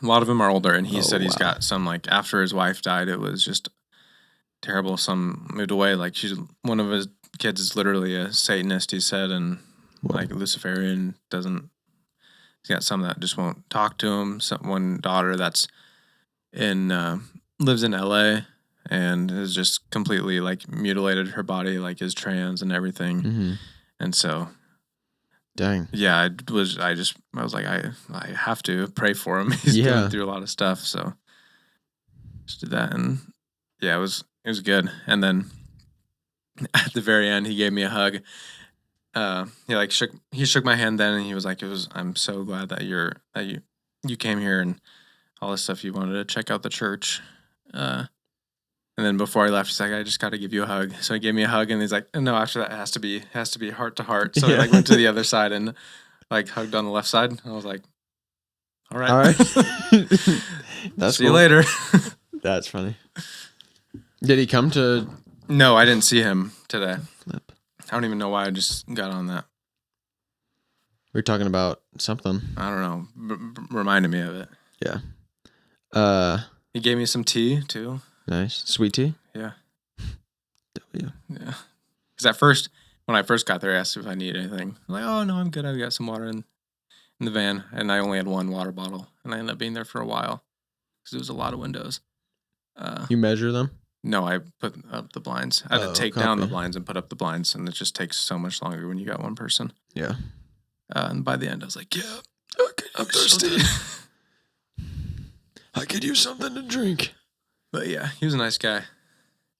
A lot of them are older, and he said he's got some, like after his wife died, it was just terrible. Some moved away. Like one of his kids is literally a Satanist, he said, and like Luciferian. He's got some that just won't talk to him. One daughter that's lives in LA and has just completely like mutilated her body, like is trans and everything. And so, dang, yeah, I was like, I have to pray for him. He's going through a lot of stuff, so just did that, and yeah, it was good. And then at the very end, he gave me a hug. He shook my hand then, and he was like, I'm so glad that you came here and all this stuff. You wanted to check out the church. And then before I left, he's like, I just got to give you a hug. So he gave me a hug, and he's like, no, after that it has to be heart to heart. So I went to the other side and like hugged on the left side. I was like, all right. That's See you later. That's funny. Did he come to? No, I didn't see him today. Flip. I don't even know why I just got on that. We were talking about something. I don't know. Reminded me of it. Yeah. He gave me some tea too. Nice. Sweet tea? Yeah. W. Yeah. Because when I first got there, I asked if I needed anything. I'm like, oh, no, I'm good. I've got some water in the van. And I only had one water bottle. And I ended up being there for a while because there was a lot of windows. You measure them? No, I put up the blinds. I had to take down the blinds and put up the blinds. And it just takes so much longer when you got one person. Yeah. And by the end, I was like, yeah, I'm thirsty. I could use something to drink. But yeah, he was a nice guy.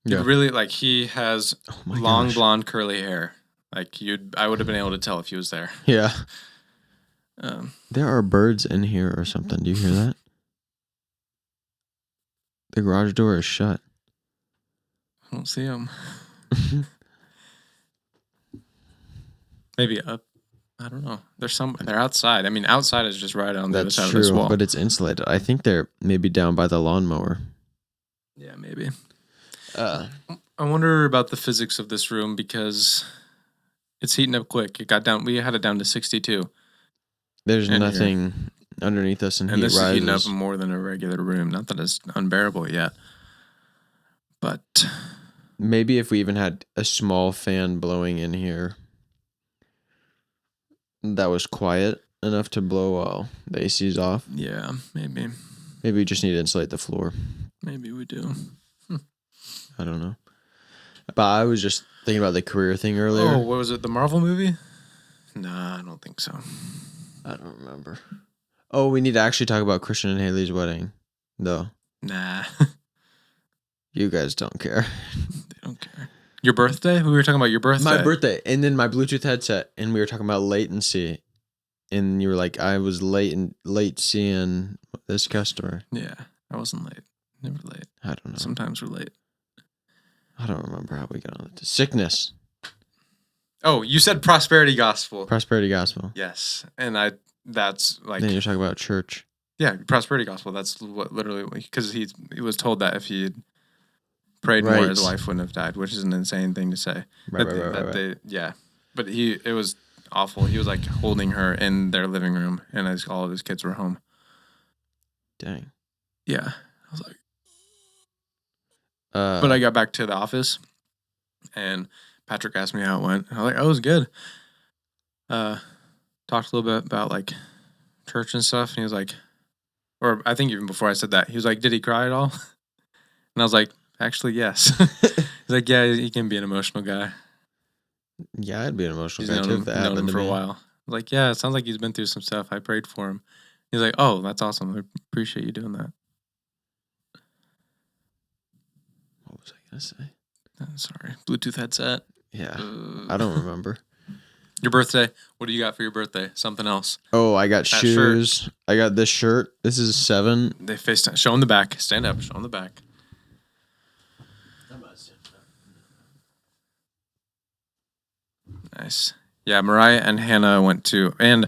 Yeah. Really, like, he has long blonde curly hair. Like I would have been able to tell if he was there. Yeah. There are birds in here or something. Do you hear that? The garage door is shut. I don't see them. Maybe up. I don't know. They're outside. I mean, outside is just right on the other side of this wall. But it's insulated. I think they're maybe down by the lawnmower. Yeah, maybe. I wonder about the physics of this room because it's heating up quick. We had it down to 62. There's nothing underneath us, and this is heating up more than a regular room. Not that it's unbearable yet, but maybe if we even had a small fan blowing in here that was quiet enough to blow all the ACs off. Yeah, maybe. Maybe we just need to insulate the floor. Maybe we do. I don't know. But I was just thinking about the career thing earlier. Oh, what was it? The Marvel movie? Nah, I don't think so. I don't remember. Oh, we need to actually talk about Christian and Haley's wedding, though. Nah. You guys don't care. They don't care. Your birthday? We were talking about your birthday. My birthday. And then my Bluetooth headset. And we were talking about latency. And you were like, I was late seeing this customer. Yeah, I wasn't late. Never late. I don't know. Sometimes we're late. I don't remember how we got on it. Sickness. Oh, you said prosperity gospel. Prosperity gospel. Yes. And that's like... Then you're talking about church. Yeah, prosperity gospel. That's what literally... Because he was told that if he had prayed more, his wife wouldn't have died, which is an insane thing to say. Right. Yeah. But it was awful. He was like holding her in their living room, and all of his kids were home. Dang. Yeah. I was like... but I got back to the office, and Patrick asked me how it went. And I was like, "Oh, it was good." Talked a little bit about like church and stuff, and he was like, or I think even before I said that, he was like, "Did he cry at all?" And I was like, "Actually, yes." He's like, "Yeah, he can be an emotional guy." Yeah, I'd be an emotional He's guy too if that happened him to for me. a while. I was like, "Yeah, it sounds like he's been through some stuff. I prayed for him." He's like, "Oh, that's awesome. I appreciate you doing that." What was I gonna say? Sorry, Bluetooth headset. Yeah, I don't remember. Your birthday. What do you got for your birthday? Something else. Oh, I got That shoes. shirt. I got this shirt. This is 7. They FaceTime. Show him the back. Stand up. Show him the back. Nice. Yeah, Mariah and Hannah and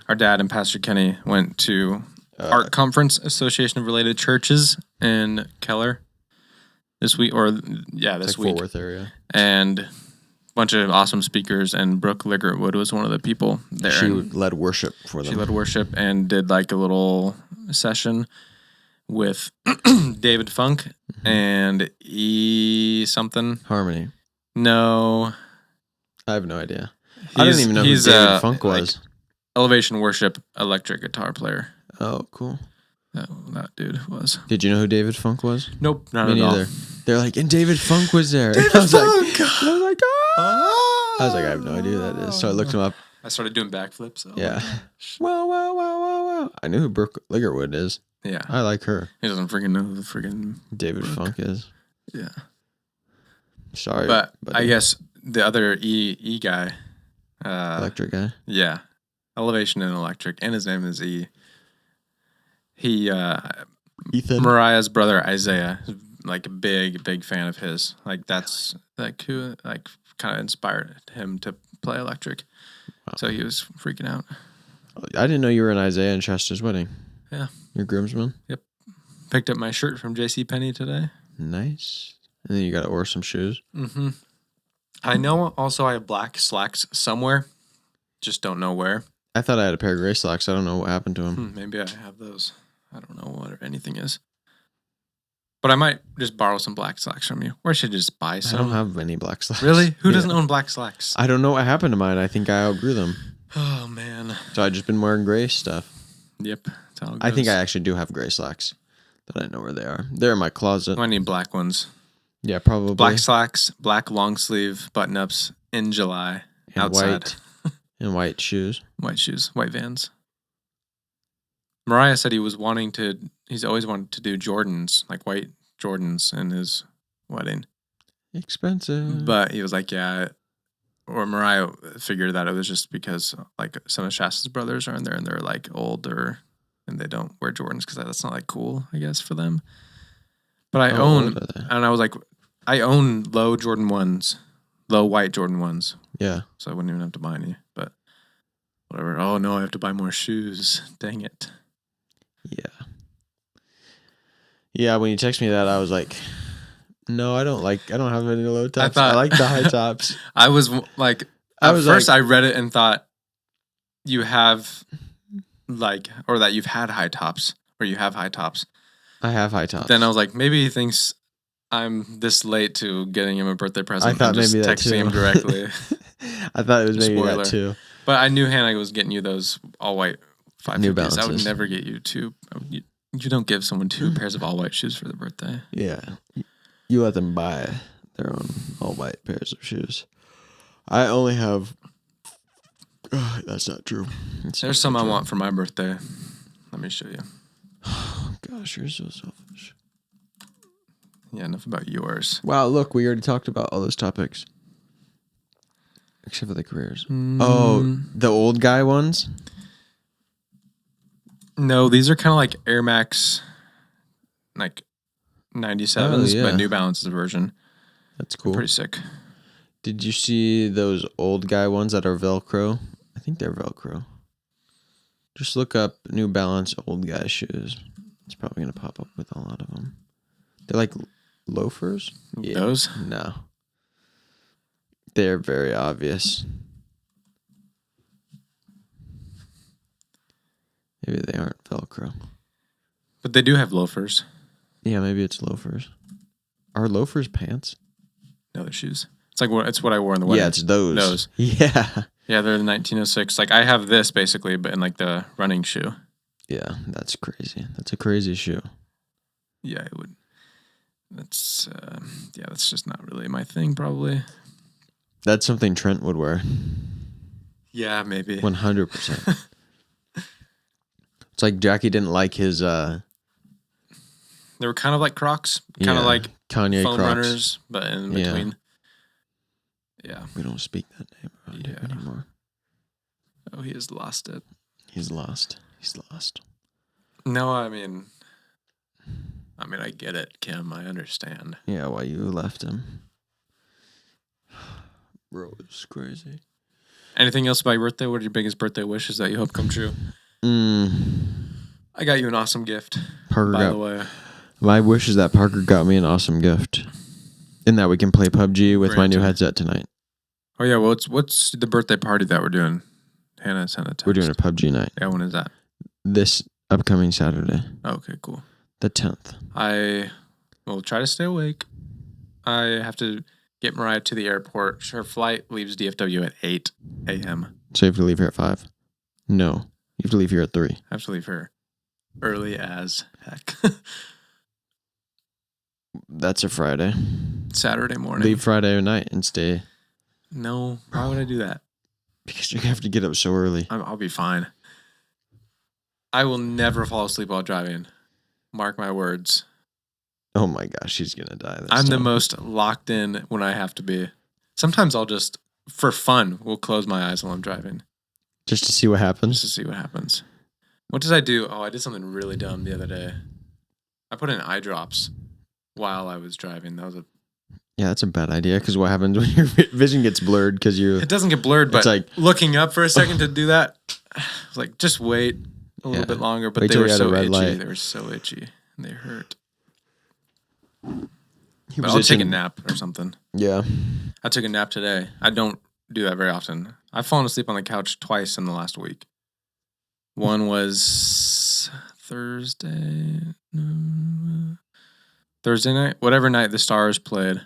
our dad and Pastor Kenny went to Art Conference Association of Related Churches in Keller this week, this week. Fort Worth area. And a bunch of awesome speakers, and Brooke Liggertwood was one of the people there. She led worship for them. She led worship and did like a little session with David Funk and something. Harmony. No. I have no idea. I didn't even know who David Funk was. Like Elevation Worship electric guitar player. Oh, cool. That dude was. Did you know who David Funk was? Nope, not Me at neither. all. They're like, and David Funk was there. David I was Funk! Like, I was like, I have no idea who that is. So I looked him up. I started doing backflips. Yeah. Wow. I knew who Brooke Liggertwood is. Yeah. I like her. He doesn't freaking know who the freaking David Brooke. Funk is. Yeah. Sorry. But buddy. I guess the other E guy. Electric guy. Yeah. Elevation and electric. And his name is E. He, Ethan. Mariah's brother, Isaiah, is like a big fan of his. Like that's like who like kind of inspired him to play electric. Wow. So he was freaking out. I didn't know you were in Isaiah and Chester's wedding. Yeah. Your groomsman? Yep. Picked up my shirt from JCPenney today. Nice. And then you got to order some shoes. Mm-hmm. I know also I have black slacks somewhere. Just don't know where. I thought I had a pair of gray slacks. I don't know what happened to them. Maybe I have those. I don't know what anything is. But I might just borrow some black slacks from you. Or I should just buy some. I don't have any black slacks. Really? Who doesn't own black slacks? I don't know what happened to mine. I think I outgrew them. Oh, man. So I've just been wearing gray stuff. Yep. That's how it goes. I think I actually do have gray slacks. But I don't know where they are. They're in my closet. I need black ones. Yeah, probably. Black slacks, black long sleeve button-ups in July. And outside. And white shoes. White shoes. White Vans. Mariah said he's always wanted to do Jordans, like white Jordans in his wedding. Expensive. But he was like, yeah. Or Mariah figured that it was just because like some of Shasta's brothers are in there and they're like older and they don't wear Jordans because that's not like cool, I guess, for them. But I own low Jordan 1s, low white Jordan 1s. Yeah. So I wouldn't even have to buy any, but whatever. Oh no, I have to buy more shoes. Dang it. Yeah. Yeah, when you text me that, I was like, no, I don't have any low tops. I like the high tops. I was like, at first I read it and thought you have or that you've had high tops or you have high tops. I have high tops. Then I was like, maybe he thinks I'm this late to getting him a birthday present. I thought just maybe that texting too. him directly. I thought it was maybe Spoiler. that too. But I knew Hannah was getting you those all white 550s. New I would Balances. never get you two. You don't give someone two pairs of all white shoes for their birthday. Yeah. You let them buy their own all white pairs of shoes. I only have. That's not true. There's some I want for my birthday. Let me show you. Gosh, you're so selfish. Yeah, enough about yours. Wow, look, we already talked about all those topics. Except for the careers. Oh, the old guy ones? No, these are kind of like Air Max, like 97s, but New Balance's version. That's cool. Pretty sick. Did you see those old guy ones that are Velcro? I think they're Velcro. Just look up New Balance old guy shoes. It's probably going to pop up with a lot of them. They're like loafers? Yeah. Those? No. They're very obvious. Maybe they aren't Velcro. But they do have loafers. Yeah, maybe it's loafers. Are loafers pants? No, they're shoes. It's what I wore in the wedding. Yeah, it's those. Those. Yeah. Yeah, they're the 1906. Like, I have this basically, but in like the running shoe. Yeah, that's crazy. That's a crazy shoe. Yeah, it would. That's just not really my thing, probably. That's something Trent would wear. Yeah, maybe. 100%. It's like Jackie didn't like his... They were kind of like Crocs. Kind of like Kanye foam Crocs. runners, but in between. Yeah. We don't speak that name around here anymore. Oh, he has lost it. He's lost. He's lost. No, I mean, I get it, Kim. I understand. Yeah, why you left him. Bro, it's crazy. Anything else about your birthday? What are your biggest birthday wishes that you hope come true? I got you an awesome gift. Parker by the way. My wish is that Parker got me an awesome gift. And that we can play PUBG with my new headset tonight. Oh, yeah. Well, what's the birthday party that we're doing? Hannah sent a text. We're doing a PUBG night. Yeah, when is that? This upcoming Saturday. Okay, cool. The 10th. I will try to stay awake. I have to get Mariah to the airport. Her flight leaves DFW at 8 a.m. So you have to leave here at 5? No. You have to leave here at 3. I have to leave her early as heck. That's a Friday. Saturday morning. Leave Friday night and stay. No. Why would I do that? Because you have to get up so early. I'll be fine. I will never fall asleep while driving. Mark my words. Oh my gosh, she's going to die. I'm the most locked in when I have to be. Sometimes I'll just, for fun, will close my eyes while I'm driving. Just to see what happens? Just to see what happens. What did I do? Oh, I did something really dumb the other day. I put in eye drops while I was driving. Yeah, that's a bad idea because what happens when your vision gets blurred because you... It doesn't get blurred, but like, looking up for a second to do that, I was like, just wait a little bit longer. But they were so itchy. Light. They were so itchy. And they hurt. But I'll take a nap or something. Yeah. I took a nap today. I don't do that very often. I've fallen asleep on the couch twice in the last week. One was Thursday night, whatever night the Stars played.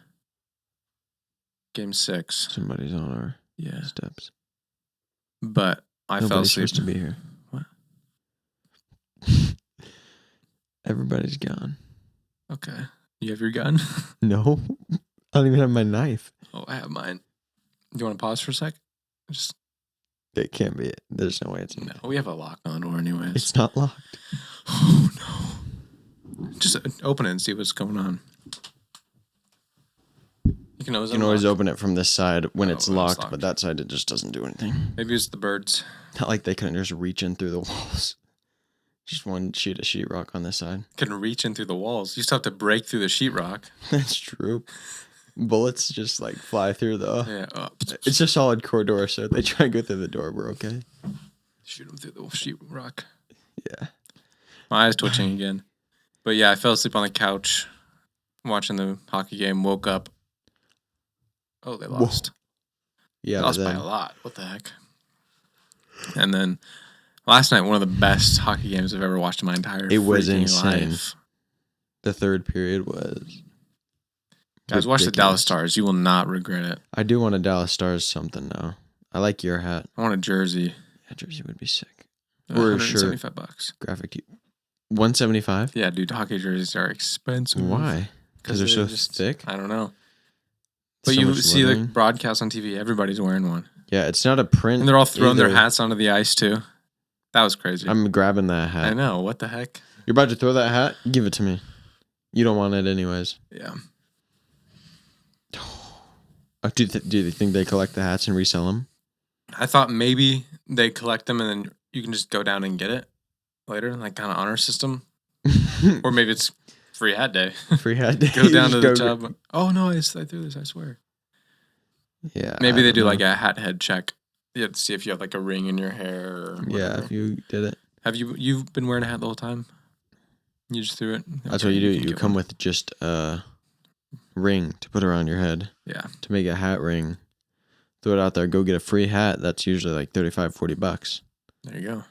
Game 6. Somebody's on our steps. But I fell asleep. Supposed to be here. What? Everybody's gone. Okay. You have your gun? No. I don't even have my knife. Oh, I have mine. Do you want to pause for a sec? It can't be it. There's no way it's in No, we have a lock on the door anyways. It's not locked. Oh, no. Just open it and see what's going on. You can always open it from this side when it's locked, but that side it just doesn't do anything. Maybe it's the birds. Not like they couldn't just reach in through the walls. Just one sheet of sheetrock on this side. Couldn't reach in through the walls. You still have to break through the sheetrock. That's true. Bullets just like fly through though. Yeah. It's a solid corridor, so if they try and go through the door, we're okay. Shoot them through the sheetrock. Yeah. My eyes twitching again. But yeah, I fell asleep on the couch watching the hockey game. Woke up. Oh, they lost. Whoa. Yeah, they lost by a lot. What the heck? And then last night, one of the best hockey games I've ever watched in my entire life. It was insane. The third period was... Guys, watch the Dallas Stars. You will not regret it. I do want a Dallas Stars something now. I like your hat. I want a jersey. Yeah, jersey would be sick. Or a shirt. $175. Graphic tee. $175? Yeah, dude, hockey jerseys are expensive. Why? Because they're so thick? I don't know. But So you much see lettering. the broadcast on TV, everybody's wearing one. Yeah, it's not a print. And they're all throwing their either. hats onto the ice, too. That was crazy. I'm grabbing that hat. I know. What the heck? You're about to throw that hat? Give it to me. You don't want it anyways. Yeah. Do you think they collect the hats and resell them? I thought maybe they collect them and then you can just go down and get it later, like kind of honor system. Or maybe it's free hat day. Free hat day. Go down to the tub. Oh, no, I threw this, I swear. Yeah. Maybe they do like a hat head check. You have to see if you have like a ring in your hair or whatever. Yeah, if you did it. Have you've been wearing a hat the whole time? You just threw it? That's what you do. You come with just a ring to put around your head. Yeah. To make a hat ring. Throw it out there. Go get a free hat. That's usually like $35-$40. There you go.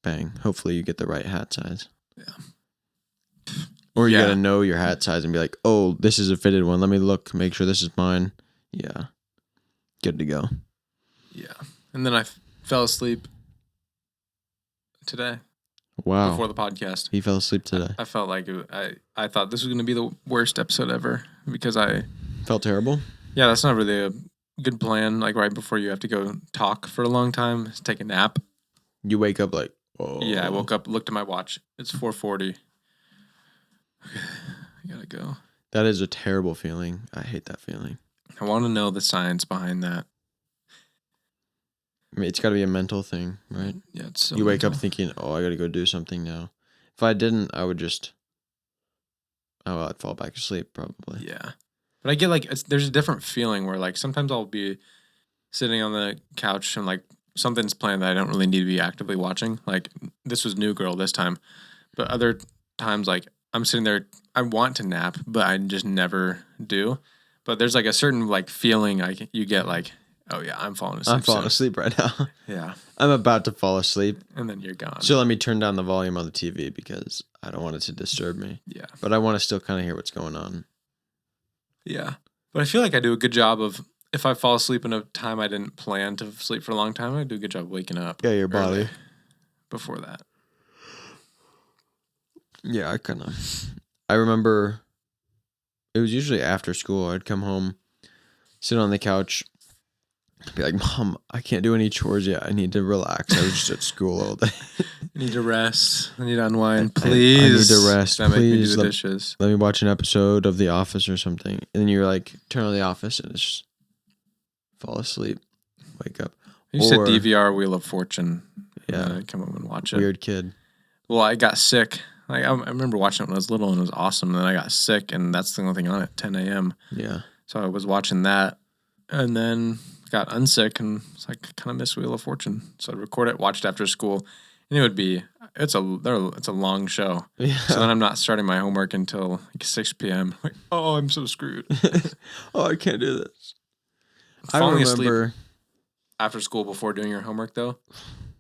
Bang. Hopefully you get the right hat size. Yeah. Or you got to know your hat size and be like, oh, this is a fitted one. Let me look. Make sure this is mine. Yeah. Good to go. Yeah. And then I fell asleep today. Wow. Before the podcast. He fell asleep today. I felt like I thought this was going to be the worst episode ever because I felt terrible. Yeah, that's not really a good plan. Like right before you have to go talk for a long time, take a nap. You wake up like, oh. Yeah, I woke up, looked at my watch. It's 4:40. Okay, I gotta go. That is a terrible feeling. I hate that feeling. I want to know the science behind that. I mean, it's got to be a mental thing, right? Yeah, it's so you wake mental. up thinking, oh, I got to go do something now. If I didn't, I would just, I'd fall back asleep probably. Yeah. But I get like, there's a different feeling where like sometimes I'll be sitting on the couch and like something's playing that I don't really need to be actively watching. Like this was New Girl this time. But other times like I'm sitting there, I want to nap, but I just never do. But there's like a certain like feeling you get like, oh yeah, I'm falling asleep. I'm falling asleep right now. Yeah. I'm about to fall asleep. And then you're gone. So let me turn down the volume on the TV because I don't want it to disturb me. Yeah. But I want to still kind of hear what's going on. Yeah. But I feel like I do a good job of, if I fall asleep in a time I didn't plan to sleep for a long time, I do a good job waking up. Yeah, your body. Before that. Yeah, I remember it was usually after school. I'd come home, sit on the couch, be like, Mom, I can't do any chores yet. I need to relax. I was just at school all day. I need to rest. I need to unwind. Please. I need to rest. That make me do Please the dishes. let me watch an episode of The Office or something. And then you're like, turn on The Office and it's just fall asleep, wake up. You said DVR Wheel of Fortune. Yeah. Come home and watch it. Weird kid. Well, I got sick. Like I remember watching it when I was little and it was awesome. And then I got sick and that's the only thing on it, 10 a.m. Yeah. So I was watching that and then got unsick and it's like kind of missed Wheel of Fortune. So I'd record it, watch it after school. And it would be, it's a long show. Yeah. So then I'm not starting my homework until like 6 p.m. Like, oh, I'm so screwed. Oh, I can't do this. Falling asleep after school before doing your homework, though,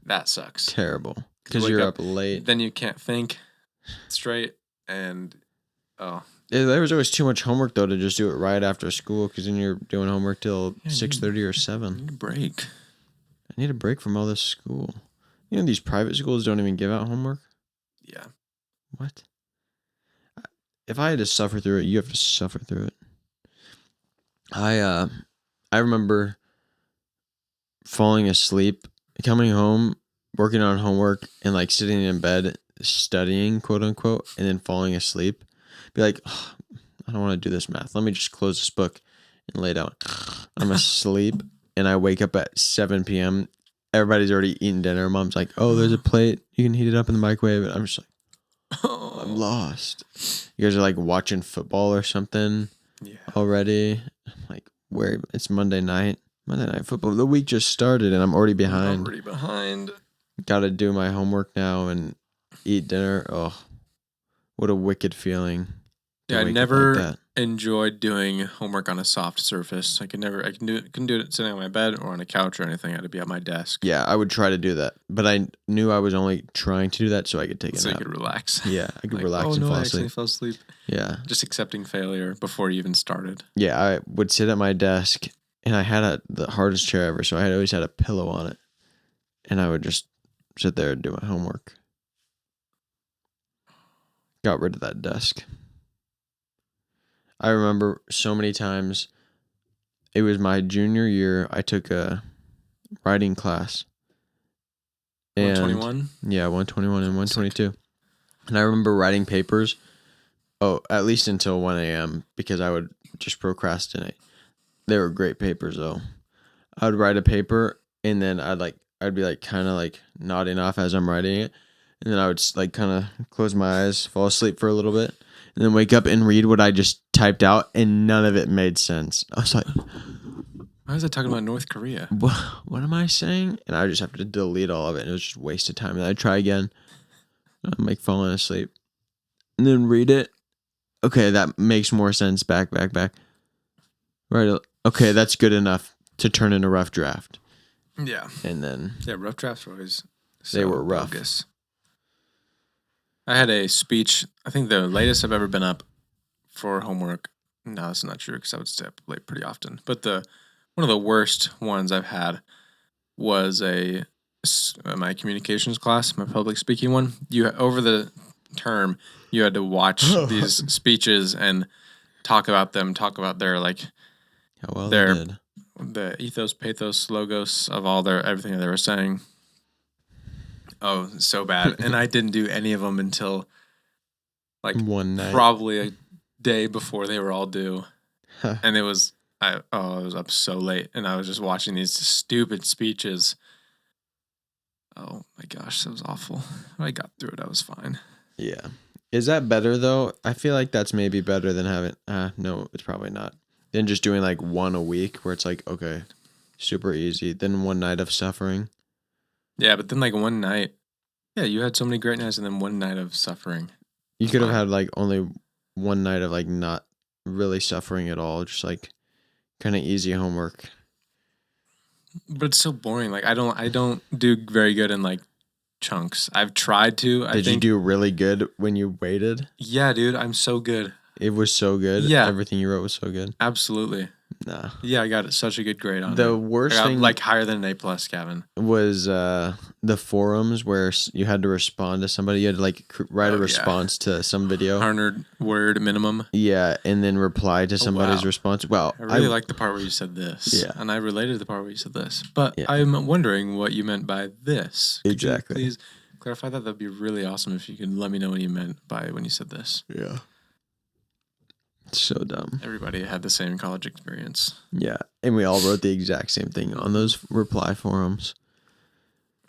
that sucks. Terrible. Because you're up late. Then you can't think straight and, oh. Yeah, there was always too much homework, though, to just do it right after school because then you're doing homework till 6:30 or 7. I need a break. I need a break from all this school. You know, these private schools don't even give out homework? Yeah. What? If I had to suffer through it, you have to suffer through it. I remember falling asleep, coming home, working on homework, and like sitting in bed studying, quote unquote, and then falling asleep. Be like, oh, I don't want to do this math. Let me just close this book and lay down. I'm asleep, and I wake up at 7 p.m. Everybody's already eaten dinner. Mom's like, oh, there's a plate. You can heat it up in the microwave. And I'm just like, oh, I'm lost. You guys are like watching football or something already. I'm like, where? It's Monday night. Monday Night Football. The week just started, and I'm already behind. Got to do my homework now and eat dinner. Oh, what a wicked feeling. Yeah, I never enjoyed doing homework on a soft surface. I couldn't do it sitting on my bed or on a couch or anything. I had to be at my desk. Yeah, I would try to do that, but I knew I was only trying to do that so I could take a nap. So you could relax. Yeah, I could like, relax and fall asleep. I actually fell asleep. Yeah. Just accepting failure before you even started. Yeah, I would sit at my desk And I had the hardest chair ever, so I had always had a pillow on it. And I would just sit there and do my homework. Got rid of that desk. I remember so many times, it was my junior year, I took a writing class. 121? Yeah, 121 and 122. And I remember writing papers, at least until 1 a.m. because I would just procrastinate. They were great papers, though. I would write a paper, and then I'd be like kind of like nodding off as I'm writing it. And then I would like kind of close my eyes, fall asleep for a little bit, and then wake up and read what I just typed out, and none of it made sense. I was like, why was I talking about North Korea? What am I saying? And I would just have to delete all of it, and it was just a waste of time. And I'd try again. I'm like falling asleep. And then read it. Okay, that makes more sense. Back. Right. Okay, that's good enough to turn in a rough draft. Yeah. And then... Yeah, rough drafts were always so they were rough. bogus. I had a speech. I think the latest I've ever been up for homework. No, that's not true because I would stay up late pretty often. But one of the worst ones I've had was my communications class, my public speaking one. Over the term, you had to watch these speeches and talk about their like how well they did. The ethos, pathos, logos of everything that they were saying. Oh, so bad. And I didn't do any of them until like one night, probably a day before they were all due. And I was up so late, and I was just watching these stupid speeches. Oh my gosh, that was awful. I got through it. I was fine. Yeah. Is that better though? I feel like that's maybe better than having, no, it's probably not. Than just doing like one a week where it's like, okay, super easy. Then one night of suffering. Yeah, but then like one night, you had so many great nights, and then one night of suffering. You could have had like only one night of like not really suffering at all, just like kind of easy homework. But it's so boring. Like I don't do very good in like chunks. I've tried to. Did you do really good when you waited? Yeah, dude, I'm so good. It was so good. Yeah, everything you wrote was so good. Absolutely. Nah. Yeah, I got such a good grade on it. The worst thing, like higher than an A+, Gavin, was the forums where you had to respond to somebody. You had to like write a response to some video. 100-word minimum. Yeah, and then reply to somebody's response. Well, I really like the part where you said this. Yeah, and I related to the part where you said this. But I'm wondering what you meant by this. Could exactly. you please clarify that? That'd be really awesome if you could let me know what you meant by when you said this. Yeah. So dumb. Everybody had the same college experience. Yeah, and we all wrote the exact same thing on those reply forums.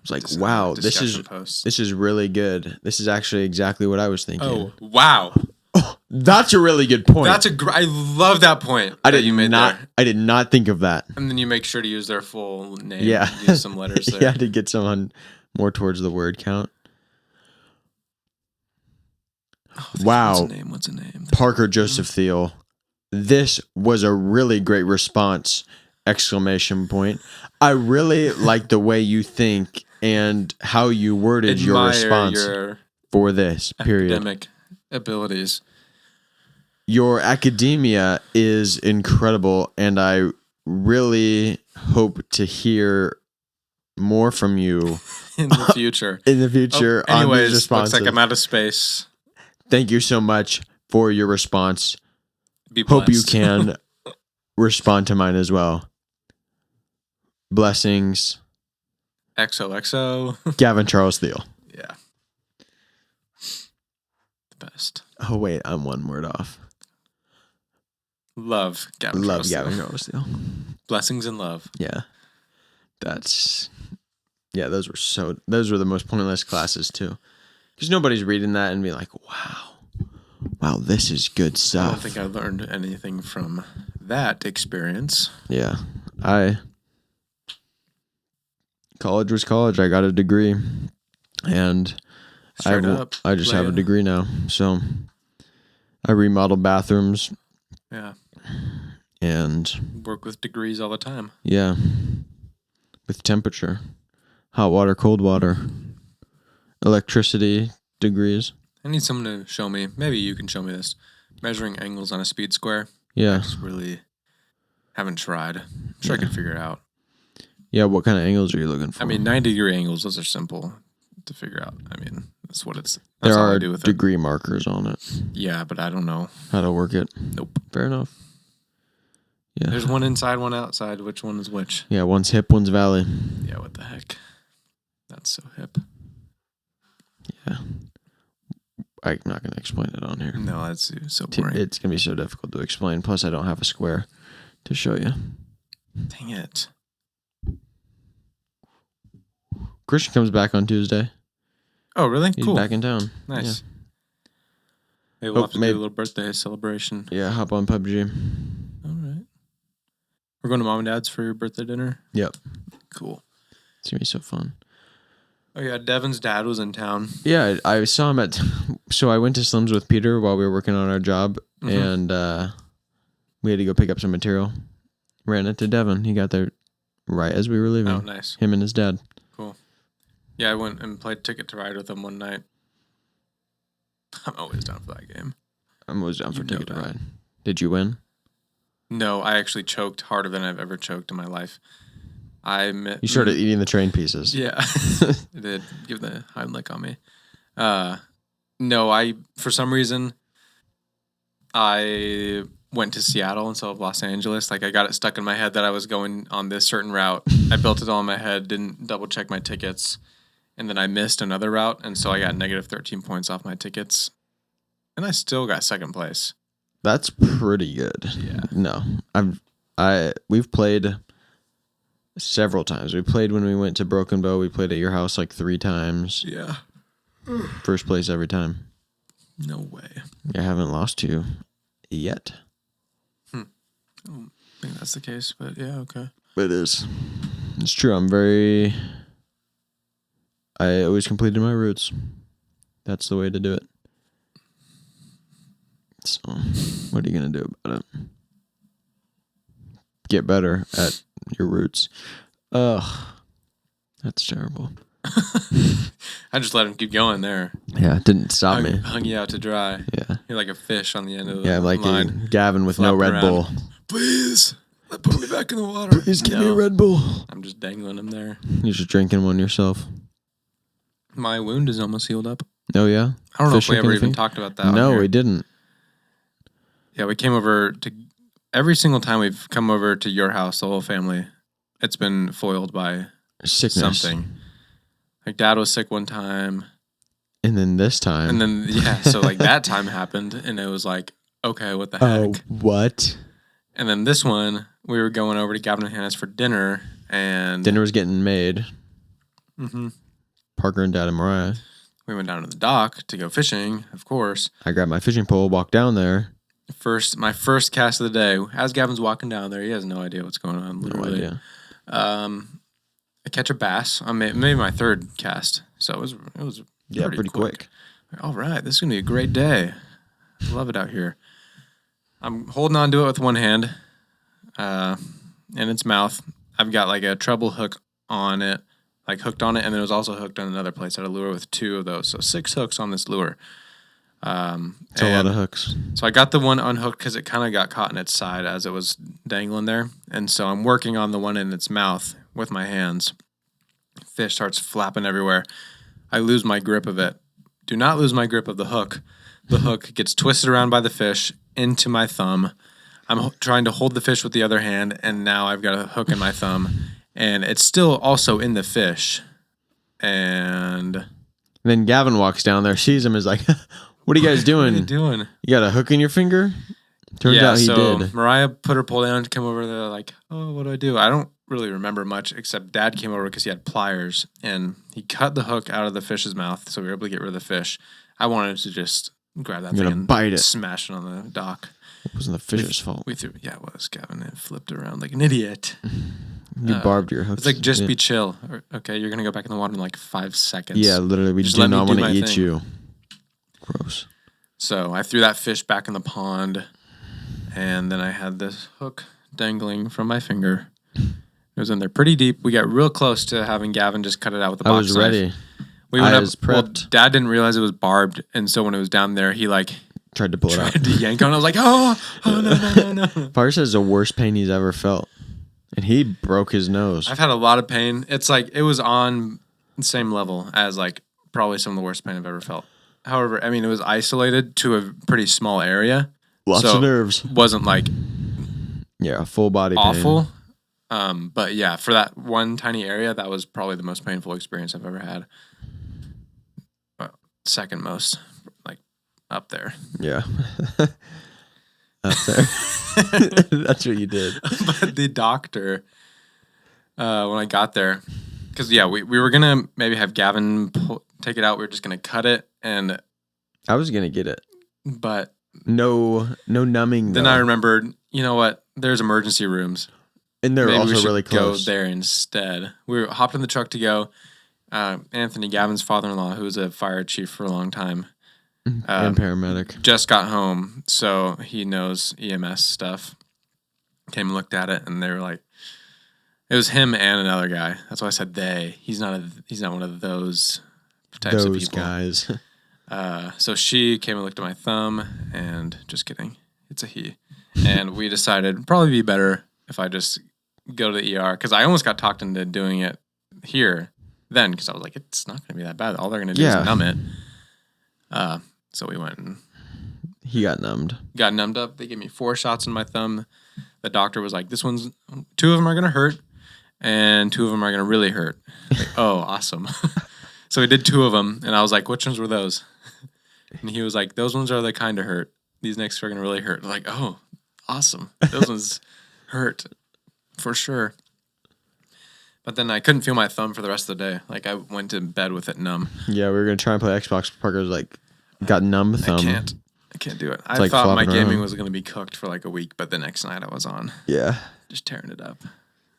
It's like, wow, this is really good. This is actually exactly what I was thinking. Oh, wow. Oh, that's a really good point. I love that point. I did not think of that. And then you make sure to use their full name. Yeah. Use some letters there. Yeah, to get someone more towards the word count. Oh, wow. What's a name? Parker Joseph Thiel. This was a really great response! Exclamation point. I really like the way you think and how you worded your response for this period. Academic abilities. Your academia is incredible, and I really hope to hear more from you in the future. On these responses. Looks like I'm out of space. Thank you so much for your response. Be blessed. Hope you can respond to mine as well. Blessings. XOXO. Gavin Charles Thiel. Yeah. The best. Oh, wait. I'm one word off. Love Gavin Charles Thiel. Blessings and love. Yeah. Those were the most pointless classes too. Because nobody's reading that and be like, wow, this is good stuff. I don't think I learned anything from that experience. Yeah. College was college. I got a degree. And I just have a degree now. So I remodel bathrooms. Yeah. And work with degrees all the time. Yeah. With temperature. Hot water, cold water. Electricity degrees. I need someone to show me. Maybe you can show me this. Measuring angles on a speed square. Yeah. That's really Haven't tried. I'm sure I could figure it out. Yeah, what kind of angles are you looking for? I mean, 90-degree angles, those are simple to figure out. I mean, that's what it's... There That's all are I do with degree markers on it. Yeah, but I don't know. How to work it. Nope. Fair enough. Yeah. There's one inside, one outside. Which one is which? Yeah, one's hip, one's valley. Yeah, what the heck? That's so hip. Yeah. I'm not going to explain it on here. No, that's so boring. It's going to be so difficult to explain. Plus, I don't have a square to show you. Dang it. Christian comes back on Tuesday. Oh, really? He's Cool. back in town. Nice. Yeah. Maybe we'll have to do a little birthday celebration. Yeah, hop on PUBG. All right. We're going to Mom and Dad's for your birthday dinner? Yep. Cool. It's going to be so fun. Oh, yeah. Devin's dad was in town. Yeah, I saw him at... So I went to Slim's with Peter while we were working on our job, and we had to go pick up some material. Ran into Devin. He got there right as we were leaving. Oh, nice. Him and his dad. Cool. Yeah, I went and played Ticket to Ride with him one night. I'm always down for that game. I'm always down for You know Ticket to that. Ride. Did you win? No, I actually choked harder than I've ever choked in my life. You started eating the train pieces. Yeah, I did. Give the Heimlich on me. No, for some reason, I went to Seattle instead of Los Angeles. Like, I got it stuck in my head that I was going on this certain route. I built it all in my head, didn't double check my tickets, and then I missed another route, and so I got negative 13 points off my tickets, and I still got second place. That's pretty good. Yeah. No, we've played several times. We played when we went to Broken Bow. We played at your house like 3 times. Yeah. First place every time. No way. I haven't lost to you yet. I don't think that's the case, but yeah, okay. It is. It's true. I always completed my routes. That's the way to do it. So, what are you going to do about it? Get better at your routes. Ugh. That's terrible. I just let him keep going there. Yeah, it didn't stop me. Hung you out to dry. Yeah. You're like a fish on the end of the Yeah, like line. Gavin with no Flap Red around. Bull. Please, put me back in the water. Please give me a Red Bull. I'm just dangling him there. You're just drinking one yourself. My wound is almost healed up. Oh, yeah? I don't know if Fish we ever hooking even thing? talked about that. No, on here. we didn't. Yeah, we came over to... Every single time we've come over to your house, the whole family, it's been foiled by Sickness. something. Like, Dad was sick one time. And then this time. And then, yeah, so like that time happened, and it was like, okay, what the heck? Oh, what? And then this one, we were going over to Gavin and Hannah's for dinner, and Dinner was getting made. Mhm. Parker and Dad and Mariah. We went down to the dock to go fishing, of course. I grabbed my fishing pole, walked down there. My first cast of the day. As Gavin's walking down there, he has no idea what's going on. No Literally, idea. I catch a bass on maybe my third cast, so it was Pretty quick. All right, this is gonna be a great day. Love it out here. I'm holding on to it with one hand, in its mouth. I've got like a treble hook on it, like hooked on it, and then it was also hooked on another place. I had a lure with 2 of those, so 6 hooks on this lure. It's a lot of hooks. So I got the one unhooked because it kind of got caught in its side as it was dangling there, and so I'm working on the one in its mouth with my hands. Fish starts flapping everywhere. I lose my grip of it. Do not lose my grip of the hook. The hook gets twisted around by the fish into my thumb. I'm trying to hold the fish with the other hand, and now I've got a hook in my thumb, and it's still also in the fish. And Then Gavin walks down there, sees him, is like, what are you guys doing? what are you doing? You got a hook in your finger? Turns out he did. Mariah put her pole down to come over there like, oh, what do? I don't really remember much, except Dad came over because he had pliers, and he cut the hook out of the fish's mouth, so we were able to get rid of the fish. I wanted to just grab that You're thing gonna and bite it. smash it on the dock. It wasn't the fish's fault. Yeah, it was, Gavin. It flipped around like an idiot. You barbed your hooks. It's like, just Yeah. be chill. Okay, you're going to go back in the water in like 5 seconds. Yeah, literally, we Just do let me not do want to my eat thing. you. Gross. So I threw that fish back in the pond, and then I had this hook dangling from my finger. It was in there pretty deep. We got real close to having Gavin just cut it out with a box I was knife. ready. We went I up. was Well, prepped. Dad didn't realize it was barbed, and so when it was down there, he like tried to pull it out. Tried to yank on it. I was like, oh no. Parker says the worst pain he's ever felt. And he broke his nose. I've had a lot of pain. It's like it was on the same level as like probably some of the worst pain I've ever felt. However, I mean, it was isolated to a pretty small area. Lots of nerves. Wasn't like full body awful. pain. But yeah, for that one tiny area, that was probably the most painful experience I've ever had. Second most, like up there. Yeah. Up there. That's what you did. But the doctor, when I got there, because we were gonna maybe have Gavin take it out. We were just gonna cut it, and I was gonna get it, but no numbing. Then I remembered, you know what? There's emergency rooms, and they're maybe also we should really close. Go there instead. We hopped in the truck to go. Anthony, Gavin's father-in-law, who was a fire chief for a long time, and paramedic, just got home, so he knows EMS stuff. Came and looked at it, and they were like, it was him and another guy. That's why I said they. He's not one of those types of people. Guys. So she came and looked at my thumb, and just kidding, it's a he. And we decided it'd probably be better if I just go to the ER, because I almost got talked into doing it here then, because I was like, it's not going to be that bad. All they're going to do is numb it. So we went and he got numbed. Got numbed up. They gave me 4 shots in my thumb. The doctor was like, 2 of them are going to hurt, and 2 of them are going to really hurt. Like, oh, awesome. So we did 2 of them, and I was like, which ones were those? And he was like, those ones are the kind of hurt. These next are going to really hurt. I'm like, oh, awesome. Those ones hurt for sure. But then I couldn't feel my thumb for the rest of the day. Like, I went to bed with it numb. Yeah, we were going to try and play Xbox. Parker was like, got numb thumb. I can't do it. I thought my gaming was going to be cooked for like a week, but the next night I was on. Yeah. Just tearing it up.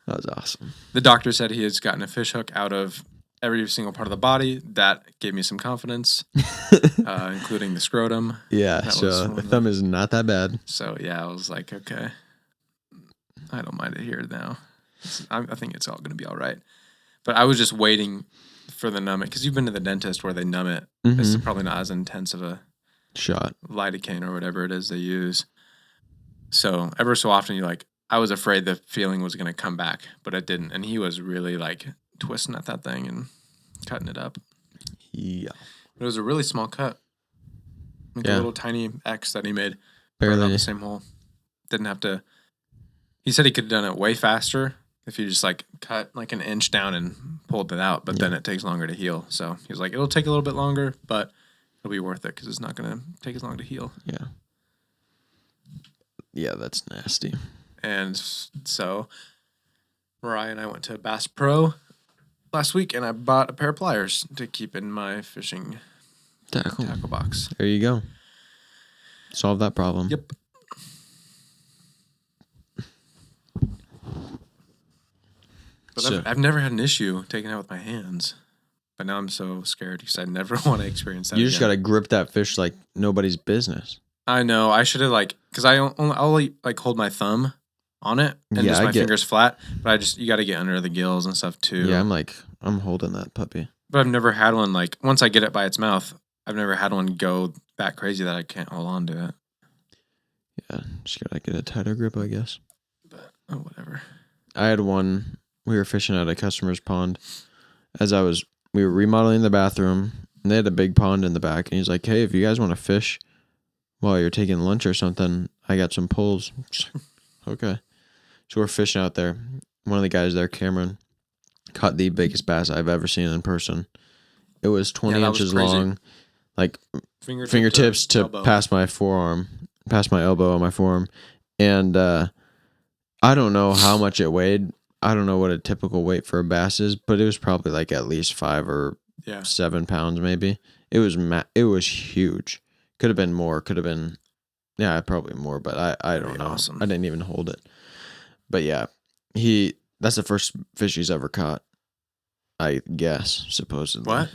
That was awesome. The doctor said he has gotten a fish hook out of every single part of the body. That gave me some confidence, including the scrotum. Yeah, so the thumb is not that bad. So, yeah, I was like, okay, I don't mind it here now. I think it's all going to be all right. But I was just waiting for the numbing, because you've been to the dentist where they numb it. Mm-hmm. It's probably not as intense of a shot, lidocaine or whatever it is they use. So ever so often you're like, I was afraid the feeling was going to come back, but it didn't. And he was really like twisting at that thing and cutting it up. Yeah. It was a really small cut. Like a little tiny X that he made. Barely. On the same hole. Didn't have to. He said he could have done it way faster if you just like cut like an inch down and pulled it out, but then it takes longer to heal. So he was like, it'll take a little bit longer, but it'll be worth it because it's not going to take as long to heal. Yeah. Yeah, that's nasty. And so Mariah and I went to Bass Pro last week, and I bought a pair of pliers to keep in my fishing tackle box. There you go. Solve that problem. Yep. But I've never had an issue taking it out with my hands. But now I'm so scared because I never want to experience that. You just got to grip that fish like nobody's business. I know. I should have because I'll only hold my thumb on it and just my fingers flat. But you got to get under the gills and stuff too. Yeah, I'm holding that puppy. But I've never had one once I get it by its mouth, I've never had one go that crazy that I can't hold on to it. Yeah, just got to get a tighter grip, I guess. But whatever. I had one. We were fishing at a customer's pond. We were remodeling the bathroom, and they had a big pond in the back. And he's like, "Hey, if you guys want to fish while you're taking lunch or something, I got some poles." Okay. So we're fishing out there. One of the guys there, Cameron, caught the biggest bass I've ever seen in person. It was 20 inches long, like fingertips to past my elbow on my forearm. And I don't know how much it weighed. I don't know what a typical weight for a bass is, but it was probably like at least 5 or 7 pounds, maybe. It was huge. Could have been more. Could have been, probably more. But I don't know. Awesome. I didn't even hold it. But yeah, that's the first fish he's ever caught. I guess supposedly. What?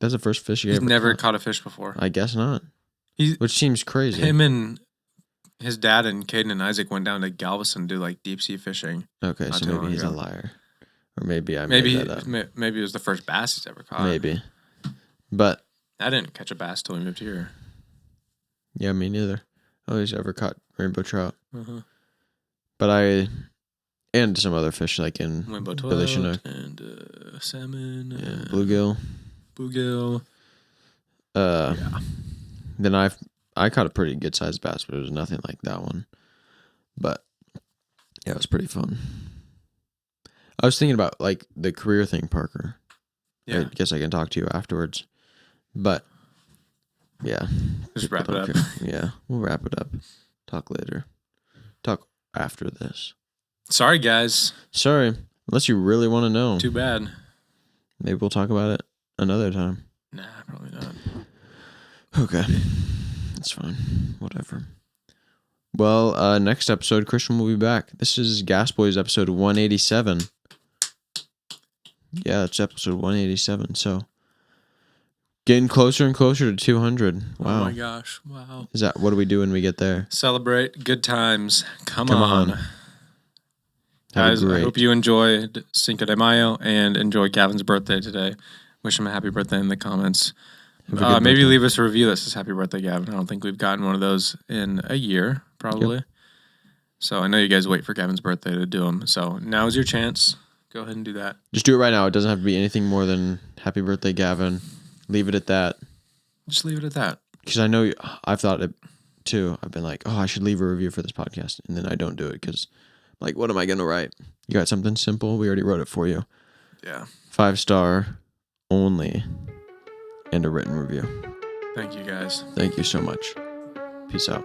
That's the first fish he's never caught a fish before. I guess not. Which seems crazy. Him and his dad and Caden and Isaac went down to Galveston to do deep sea fishing. Okay, so maybe he's a liar, or maybe I made that up. Maybe it was the first bass he's ever caught. Maybe, but I didn't catch a bass till we moved here. Yeah, me neither. I always ever caught rainbow trout. Uh-huh. But and some other fish like in Rainbow Billy trout Chinook. and salmon. Yeah, bluegill. Bluegill. Yeah. Then I caught a pretty good sized bass, but it was nothing like that one. But yeah, it was pretty fun. I was thinking about like the career thing, Parker. Yeah. I guess I can talk to you afterwards. But yeah. Just wrap it up. Yeah, we'll wrap it up. Talk later. Talk after this. Sorry, guys. Sorry, unless you really want to know. Too bad. Maybe we'll talk about it another time. Nah, probably not. Okay. That's fine. Whatever. Well, next episode, Christian will be back. This is Gas Boys episode 187. Yeah, it's episode 187. So, getting closer and closer to 200. Wow. Oh my gosh. Wow. Is that, what do we do when we get there? Celebrate good times. Come on. on. Have Guys, I hope you enjoyed Cinco de Mayo and enjoy Gavin's birthday today. Wish him a happy birthday in the comments. Maybe leave us a review that says happy birthday, Gavin. I don't think we've gotten one of those in a year, probably. Yep. So I know you guys wait for Gavin's birthday to do them. So now is your chance. Go ahead and do that. Just do it right now. It doesn't have to be anything more than happy birthday, Gavin. Leave it at that. Just leave it at that. Because I know I've thought it too. I've been like, oh, I should leave a review for this podcast. And then I don't do it because, like, what am I going to write? You got something simple? We already wrote it for you. Yeah. 5-star only. And a written review. Thank you, guys. Thank you so much. Peace out.